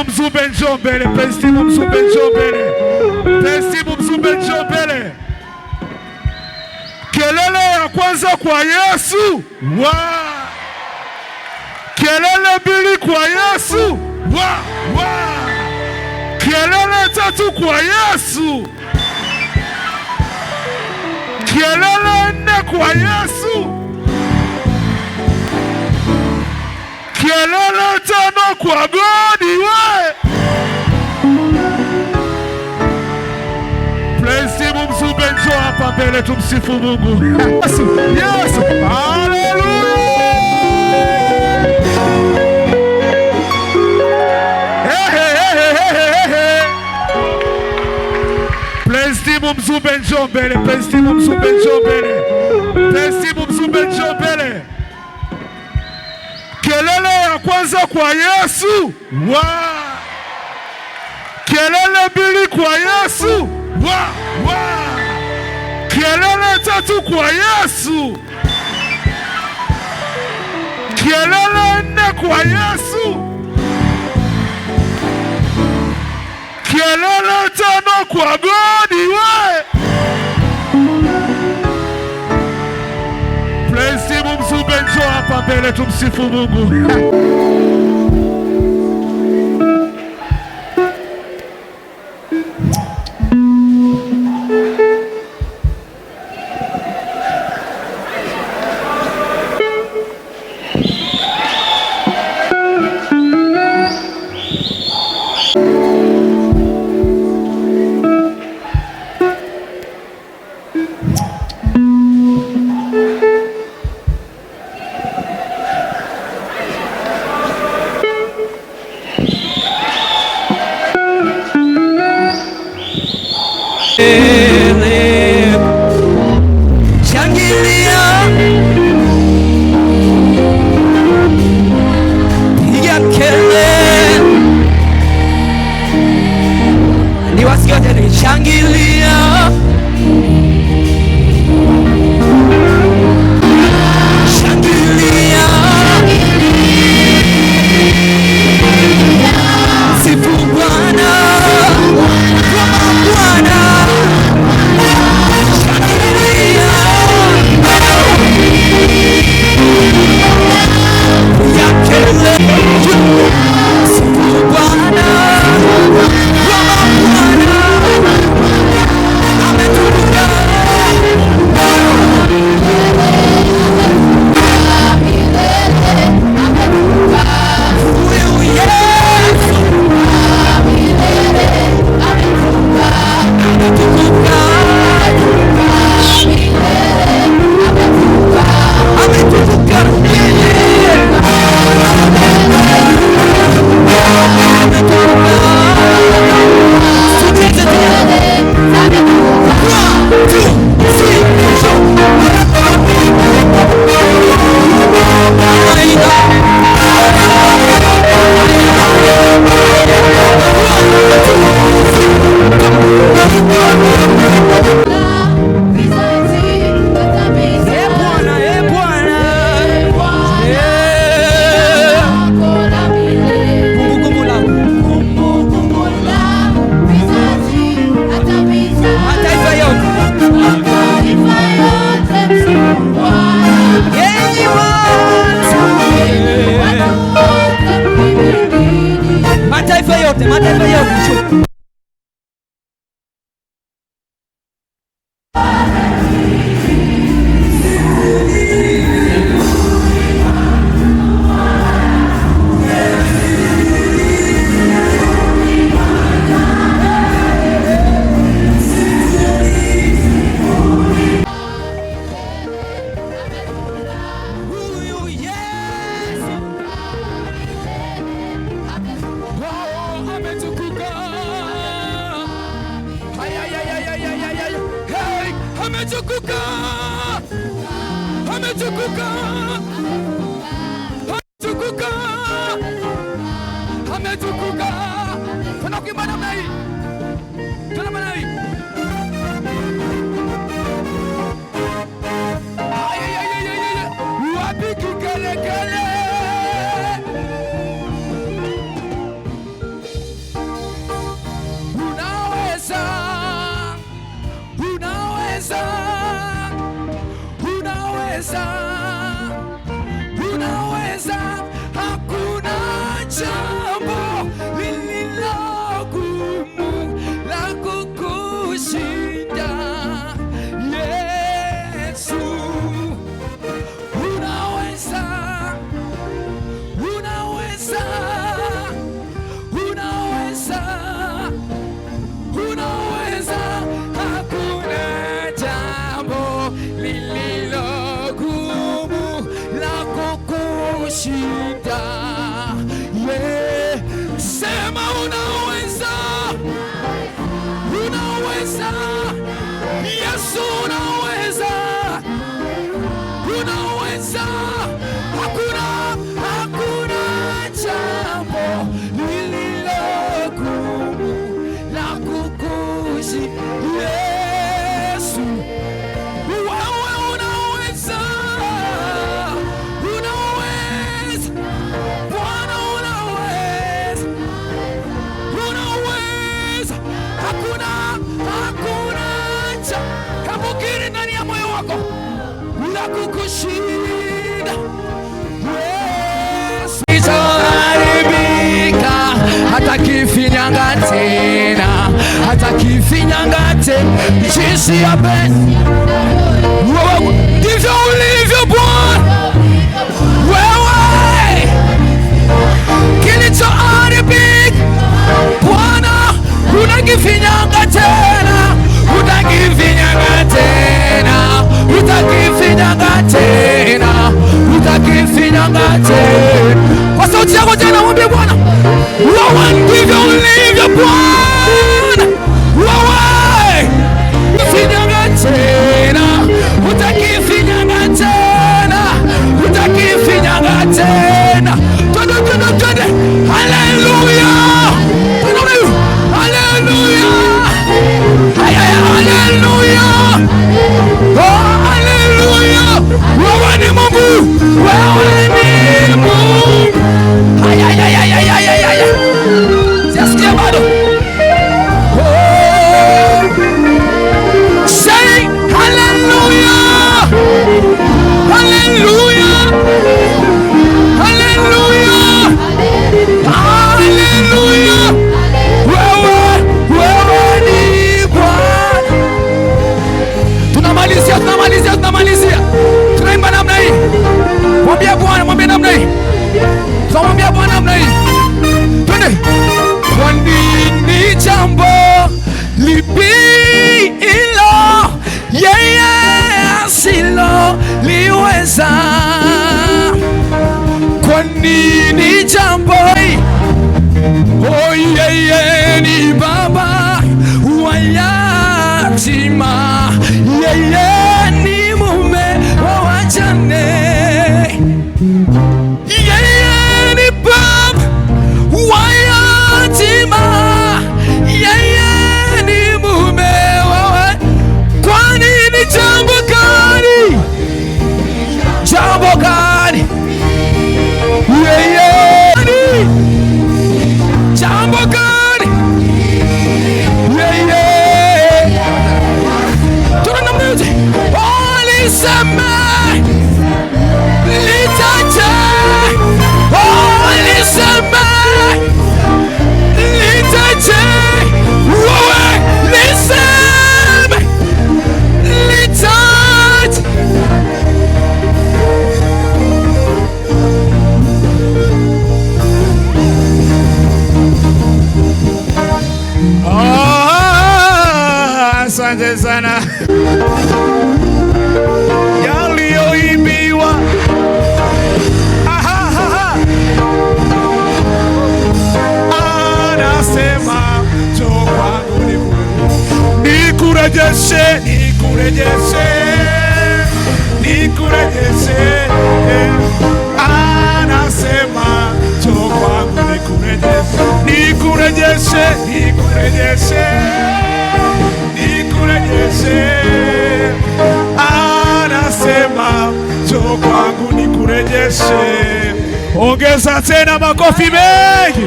Mzumbe njoo mbele, praise team Mzumbe njoo mbele. Praise team Mzumbe njoo mbele. Kelele ya kwanza kwa Yesu. Wa! Kelele mbili kwa Yesu. Wa! Kelele tatu kwa Yesu. Kelele nne kwa Yesu. Kelele tano kwa Godi we. Praise team Mzumbe njoo hapa mbele tumsifu Mungu. Yesu. Hallelujah. Praise team Mzumbe njoo mbele, praise team Mzumbe njoo mbele. Praise team Mzumbe njoo mbele. Kelele ya kwanza kwa Yesu. Wa! Kelele mbili kwa Yesu. Wa! Kelele tatu kwa Yesu. Kelele nne kwa Yesu. Kelele tano kwa Godi we. Praise team Mzumbe njoo hapa mbele tumsifu Mungu. Come on. ametukuka, ametukuka, ametukuka, ametukuka. Tunakuimba namna hii, tunamana hii. Wapi kikelekele? Unaweza, unaweza, unaweza, unaweza. Hakuna jambo lililo gumu la kukushinda Yesu. Unaweza, unaweza, unaweza, unaweza. Hakuna jambo lililo gumu la kukushinda. Yeah. Sema unaweza, unaweza. Yesu unaweza, unaweza. Hakuna, hakuna jambo lililo gumu la kukushinda. Yesu, wewe unaweza, unaweza. Bwana unaweza, unaweza. Hakuna, hakuna jambo kile ndani ya moyo wako la kukushinda. Yesu itaharibika, hata kifinyanga tena, hata kifinyanga tena. Jinsi ya pendo ndivyo ulivyo Bwana. Wewe kilichoharibika Bwana unakifinyanga tena, utakifinyanga tena, utakifinyanga tena, utakifinyanga tena. Kwa sauti yako tena mwambie Bwana, wewe ndivyo ulivyo Bwana. Wewe ukifinyanga tena, utakifinyanga tena, utakifinyanga tena. Twende, twende, twende. Haleluya, haleluya, haleluya, haleluya. Wewe ni Mungu, wewe ni Mungu. Siasikia bado. Say haleluya, haleluya, haleluya, haleluya. Wewe ni Bwana. Tunamalizia, tunamalizia, tunamalizia. Tunaimba namna hii. Mwambie Bwana, mwambie namna hii. Tunamwambia Bwana namna hii. Twende. Kwa nini jambo lipi ilo yeye asilo liweza? Kwa nini jambo yeye ni baba wa yatima, yeye ni mume wa wajane, yeye ni baba wa yatima, yeye ni mume wa kwa nini jambo gani? Jambo gani? Yeye jambo gani? Yeye tunamwita alisema litaje, alisema litaje. Wewe lisema litaje. Asante sana. Yaliyoibiwa anasema njoo kwangu nikurejeshe, nikurejeshe, nikurejeshe. Anasema njoo kwangu nikurejeshe, nikurejeshe, nikurejeshe, nikurejeshe. Anasema njoo kwangu nikurejeshe. Ongeza tena makofi mengi.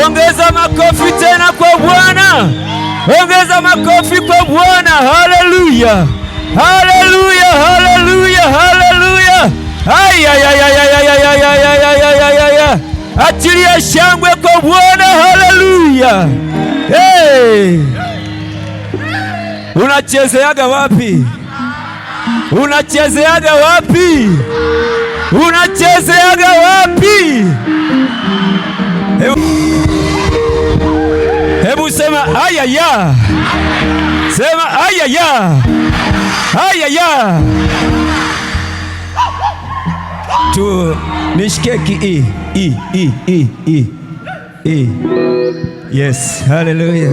Ongeza makofi tena kwa Bwana. Ongeza makofi kwa Bwana. Haleluya. Haleluya, haleluya, haleluya. Ay. Achilia shangwe kwa Bwana. Haleluya. Hey. Unachezeaga wapi? Unachezeaga wapi? Unachezeaga wapi? Hebu sema ayaya. Sema ayaya. Ayaya. Tu nishikeki Yes, hallelujah.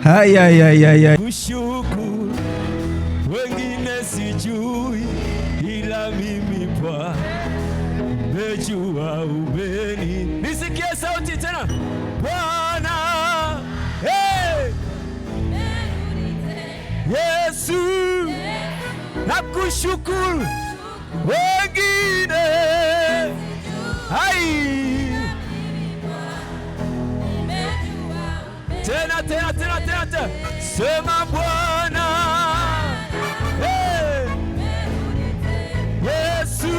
Ayaya. Kushukuru wengine sijui, ila mimi Bwana najua ubeni. Nisikie sauti tena. Bwana, hey! Yesu, nakushukuru wengine. Hai. Tena. Sema Bwana, hey! Yesu,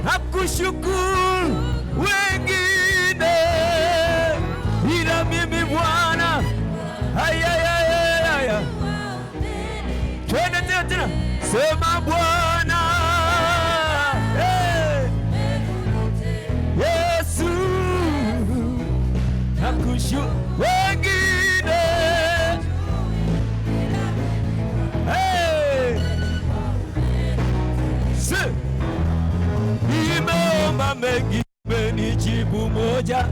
nakushukuru wengine, ila mimi Bwana. Ayaya. Twende tena. Sema Bwana, hey! Yesu, nakushukuru wengine, hey! Nimeomba mengi, umenijibu moja.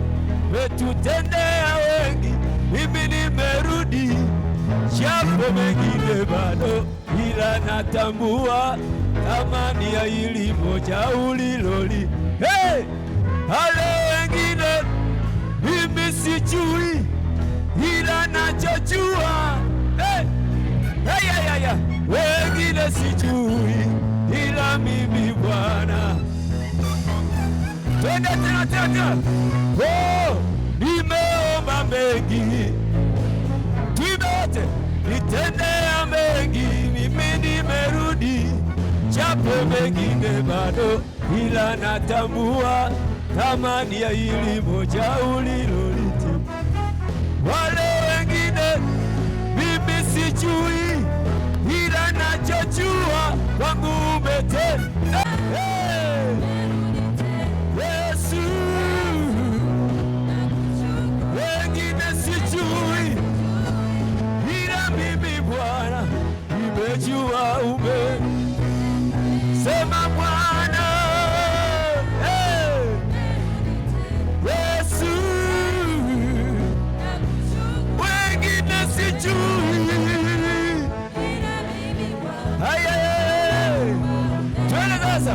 Umetutendea wengi, mimi nimerudi, japo mengine bado, ila natambua thamani ya hili moja uliloli. Hey! Wale wengine mimi sijui, ila nachojua. Hey! Ayaya. Wengine sijui, ila mimi Bwana. Twende tena. Oh, nimeomba mengi, tuibote nitendea mengi, mimi nimerudi, japo mengine bado, ila natambua thamani ya hili moja uliloliti. Wale wengine mimi sijui, ila nachojua kwangu umetenda. Hey! Yesu, wengine sijui, ila mimi Bwana nimejua sema Bwana, hey! Yesu, wengine sijui, twende sasa.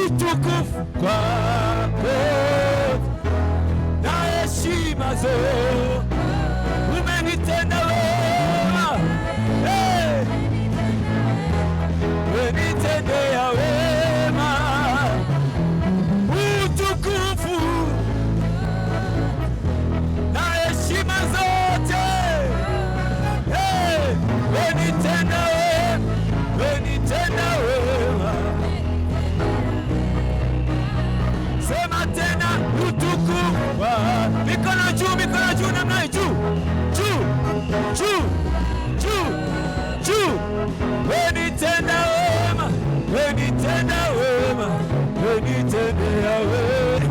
Utukufu kwako na heshima zote, umenitenda wema, hey! Umenitendea wema. Utukufu na heshima zote, hey! Umenitenda wema, umenitenda wema. Sema tena utukufu. Mikono juu namna juu. Wenitenda wema, wenitendea wema.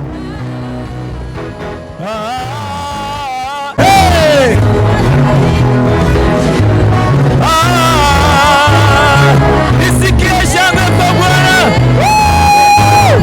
Hey! Nisikie shangwe kwa Bwana. Hey!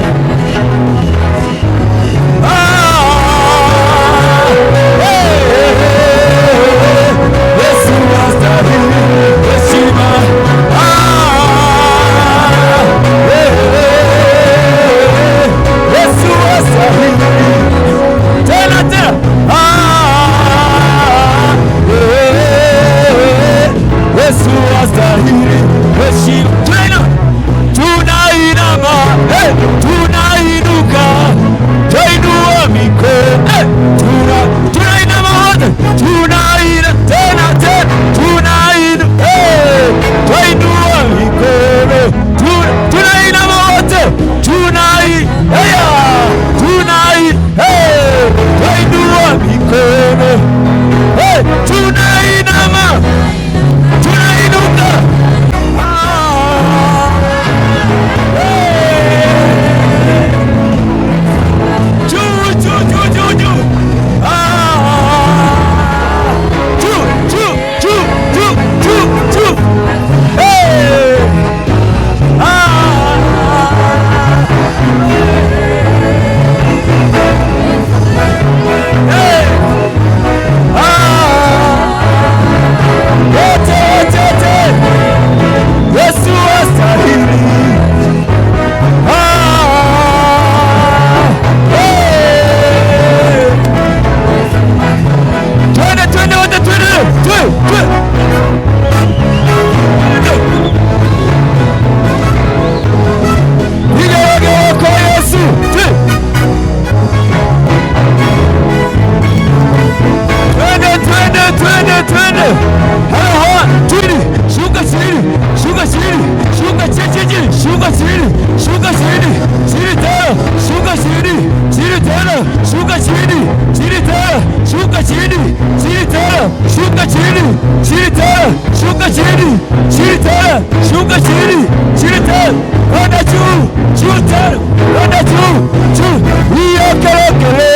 chini, chini tena, shuka chini, chini tena, shuka chini, chini tena, shuka chini, chini tena, kwenda juu, juu tena, kwenda juu, juu. Hiyo kelele,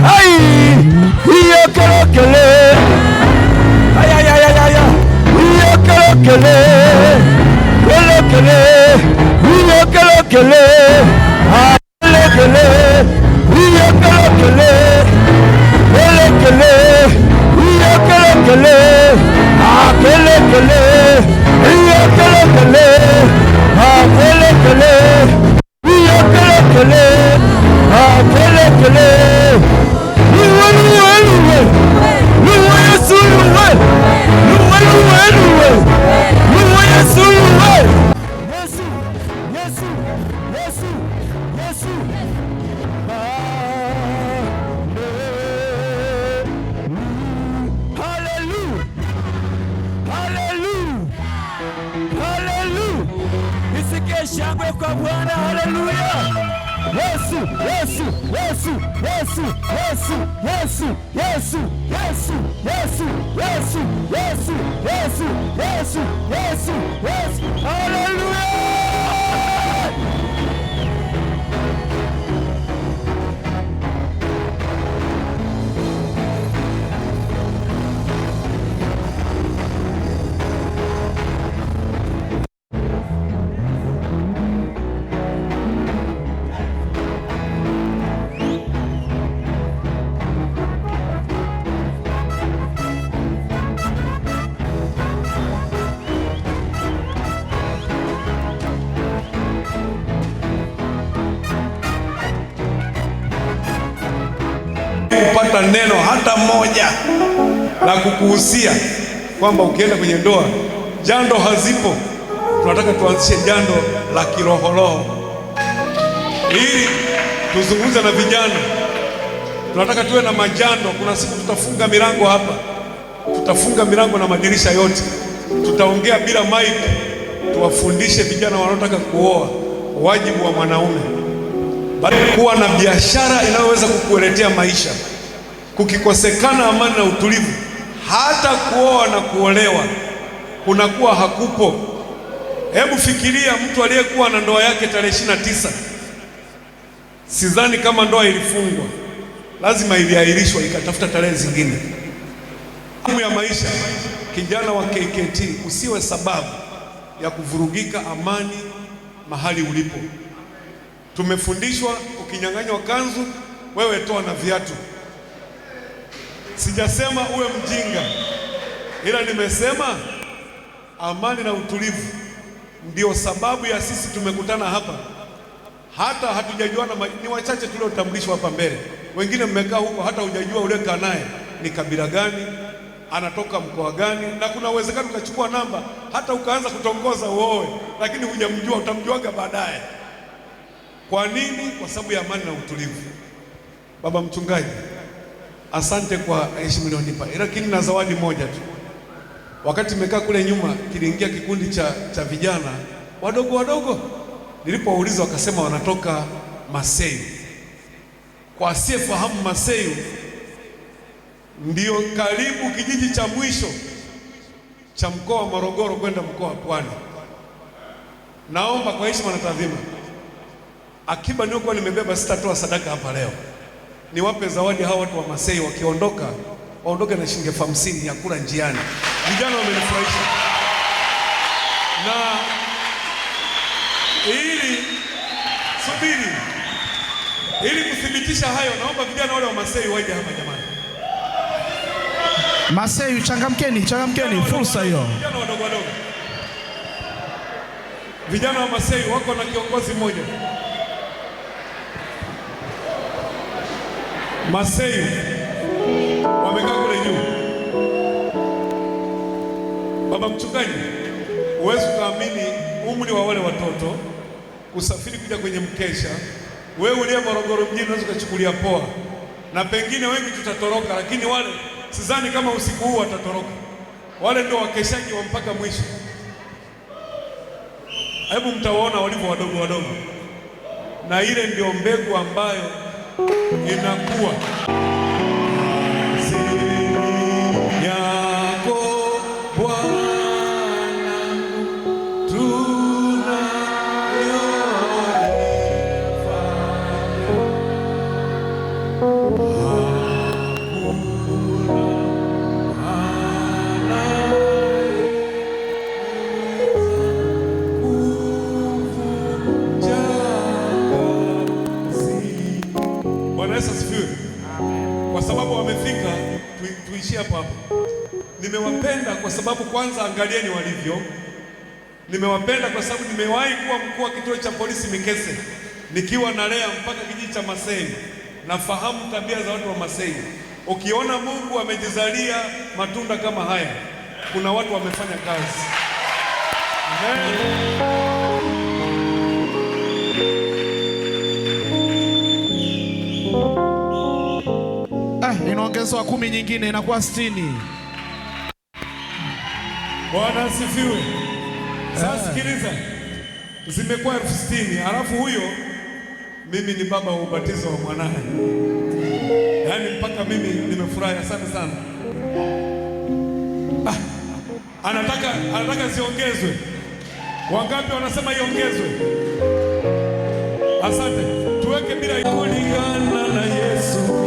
hai, hiyo kelele, ayayayaya, hiyo kelele, kelele, hiyo kelele, kelele, hiyo kelele, kelele, hiyo kelele, kelele, hiyo kelele, kelele, hiyo kelele, kelele. Luwe, luwe, luwe, luwe Yesu luwe, luwe, luwe, luwe, luwe Yesu luwe. Yesu, Yesu, Yesu, Yesu. Hallelujah, hallelujah, hallelujah. Nisikie shangwe kwa Bwana, hallelujah. Yesu, Yesu, Yesu, Yesu, Yesu, Yesu, Yesu, Yesu, Yesu, Yesu, Yesu, Yesu, Yesu, Yesu, Yesu, hallelujah. Kupata neno hata moja la kukuhusia kwamba ukienda kwenye ndoa jando hazipo. Tunataka tuanzishe jando la kiroho ili tuzungumze na vijana. Tunataka tuwe na majando. Kuna siku tutafunga milango hapa, tutafunga milango na madirisha yote, tutaongea bila mic, tuwafundishe vijana wanaotaka kuoa wajibu wa mwanaume, bali kuwa na biashara inayoweza kukuletea maisha. Kukikosekana amani na utulivu, hata kuoa na kuolewa kunakuwa hakupo. Hebu fikiria mtu aliyekuwa na ndoa yake tarehe 29. Sidhani kama ndoa ilifungwa, lazima iliahirishwa ikatafuta tarehe zingine. Ya maisha, kijana wa KKT, usiwe sababu ya kuvurugika amani mahali ulipo. Tumefundishwa ukinyang'anywa kanzu, wewe toa na viatu. Sijasema uwe mjinga, ila nimesema amani na utulivu ndio sababu ya sisi tumekutana hapa. Hata hatujajuana, ni wachache tuliotambulishwa hapa mbele. Wengine mmekaa huko hata hujajua ule kaa naye ni kabila gani, anatoka mkoa gani, na kuna uwezekano ukachukua namba hata ukaanza kutongoza uoe, lakini hujamjua, utamjuaga baadaye. Kwa nini? Kwa sababu ya amani na utulivu. Baba mchungaji, asante kwa heshima ulionipa, lakini na zawadi moja tu. Wakati nimekaa kule nyuma, kiliingia kikundi cha vijana wadogo. Nilipouliza wakasema wanatoka Maseyu. Kwa asiyefahamu, Maseyu ndio karibu kijiji cha mwisho cha mkoa wa Morogoro kwenda mkoa wa Pwani. Naomba kwa heshima na taadhima, akiba niliokuwa nimebeba sitatoa sadaka hapa leo, niwape zawadi hawa watu wa Maseyu. Wakiondoka waondoke na shilingi 50 ya kula njiani. Vijana wamenifurahisha, na ili kuthibitisha hayo, naomba vijana wale wa Maseyu waje hapa jamani. Maseyu, changamkeni, fursa hiyo. Vijana wadogo, vijana wa Maseyu wako na kiongozi mmoja. Maseyu wamekaa kule juu. Baba mchungaji, huwezi kuamini umri wa wale watoto, usafiri kuja kwenye mkesha. Wewe uliye Morogoro mjini unaweza kuchukulia poa, na pengine wengi tutatoroka, lakini wale sidhani kama usiku huu watatoroka. Wale ndio wakeshaji wa mpaka mwisho. Hebu mtawaona walivyo wadogo, na ile ndio mbegu ambayo inakuwa. kwa sababu wamefika, tuishie hapo hapo. Nimewapenda kwa sababu kwanza, angalieni walivyo. Nimewapenda kwa sababu nimewahi kuwa mkuu wa kituo cha polisi Mikese, nikiwa nalea mpaka kijiji cha Masei. Nafahamu tabia za watu wa Masei. Ukiona Mungu amejizalia matunda kama haya, kuna watu wamefanya kazi. Inaongezwa 10 nyingine inakuwa 60. Bwana asifiwe. Sasa sikiliza, zimekuwa 60,000. Alafu huyo mimi ni baba wa ubatizo wa mwanae, yaani mpaka mimi nimefurahi. Asante sana. Anataka ziongezwe. Wangapi wanasema iongezwe? Asante. Tuweke bila kulingana na Yesu.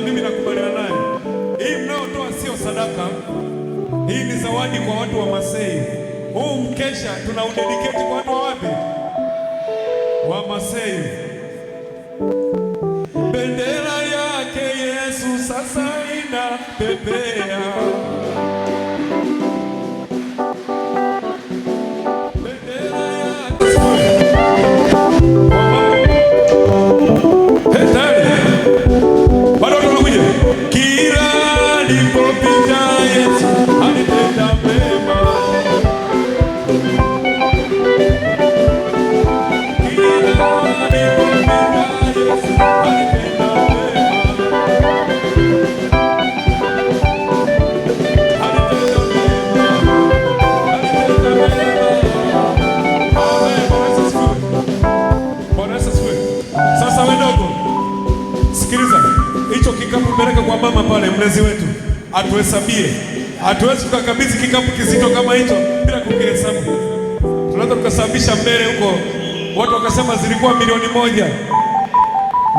Mimi nakubaliana naye. Hii mnaotoa sio sadaka. Hii ni zawadi kwa watu wa Masei. Huu mkesha tunaudedicate kwa watu wa wapi? Wa Masei. Bendera yake Yesu sasa inapepea. Bendera yake peleka kwa mama pale, mlezi wetu atuhesabie. Hatuwezi kukabidhi kikapu kizito kama hicho bila kukihesabu. Tunaweza tukasababisha mbele huko watu wakasema zilikuwa milioni 1.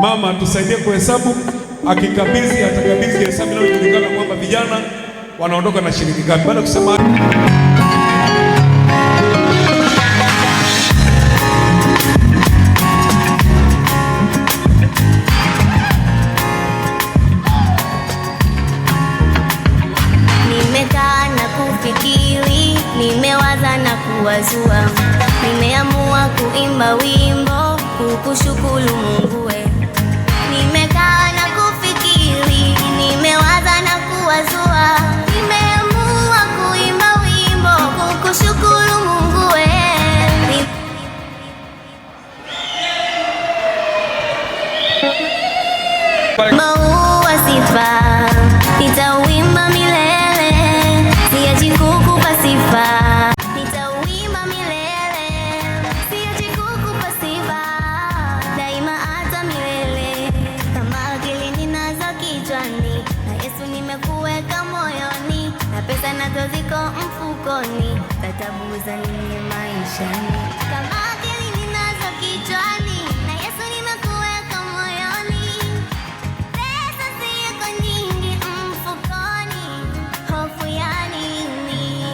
Mama tusaidie kuhesabu, akikabidhi atakabidhi hesabu inayojulikana kwamba vijana wanaondoka na shilingi ngapi. Baada kusema nimewaza na kuwazua, nimeamua kuimba wimbo kukushukuru Mungu we. Nimekaa na kufikiri, nimewaza na kuwazua, nimeamua kuimba wimbo kukushukuru Mungu we. Maua sifa nitauimba milele, siachi kukupa sifa. Nitauimba milele, siachi kukupa sifa. Daima hata milele, kama akili ninazo kichwani, na Yesu nimekuweka moyoni, na pesa nazo ziko mfukoni, tatabuza nini maishani. Kama akili ninazo kichwani, na Yesu nimekuweka moyoni, pesa ziko nyingi mfukoni, hofu ya nini?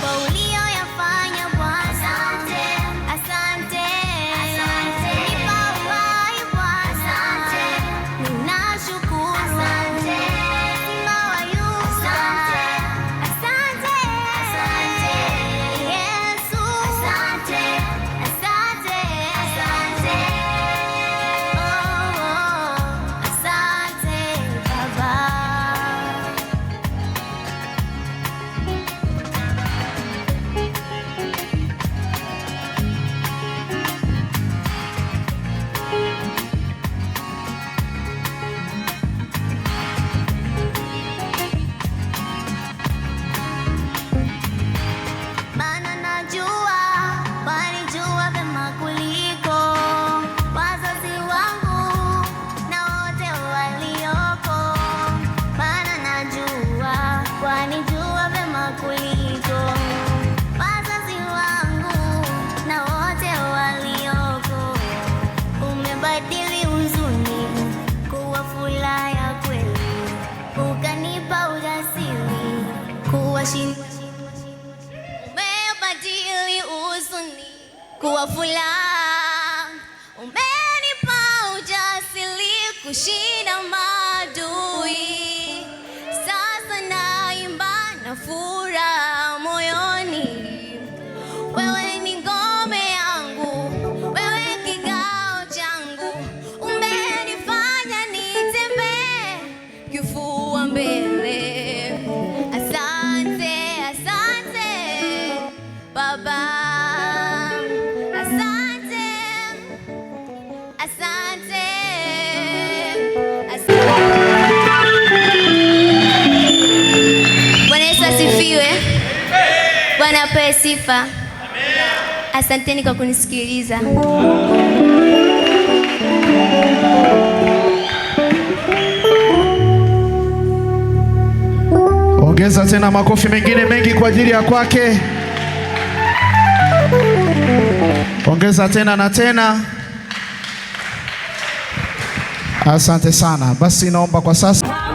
Kwa ulioyafanya Bwana, asante. Nipa kwa furaha, umenipa ujasiri kushinda maadui. Sasa naimba na furaha moyoni, wewe ni ngome yangu, wewe kigao changu, umenifanya nitembee kifua mbele. Asante, asante Baba, asante, asante, asante. Bwana Yesu asifiwe. Bwana apewe sifa. Asanteni kwa kunisikiliza. Ongeza tena makofi mengine mengi kwa ajili ya kwake. Ongeza tena na tena. Asante sana. Basi naomba kwa sasa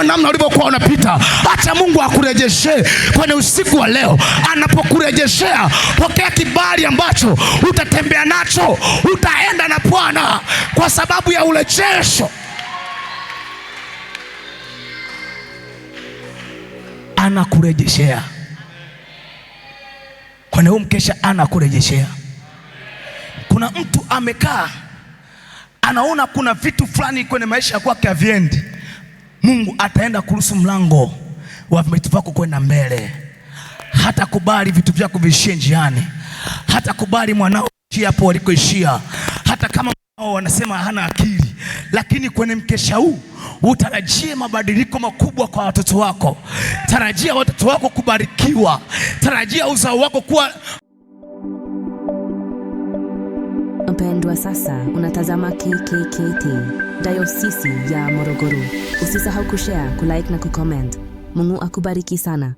namna ulivyokuwa unapita, acha Mungu akurejeshe kwenye usiku wa leo. Anapokurejeshea, pokea kibali ambacho utatembea nacho, utaenda na Bwana kwa sababu ya urejesho. Anakurejeshea kwenye huu mkesha, anakurejeshea. Kuna mtu amekaa anaona kuna vitu fulani kwenye maisha yako haviendi. Mungu ataenda kuruhusu mlango wa vitu vyako kwenda mbele. Hata kubali vitu vyako viishie njiani. Hata kubali mwanao ishie hapo walikoishia. Hata kama mwanao wanasema hana akili, lakini kwenye mkesha huu utarajie mabadiliko makubwa kwa watoto wako. Tarajia watoto wako kubarikiwa. Tarajia uzao wako kuwa. Mpendwa, sasa unatazama KKKT Dayosisi ya Morogoro. Usisahau kushare, kulike na kucomment. Mungu akubariki sana.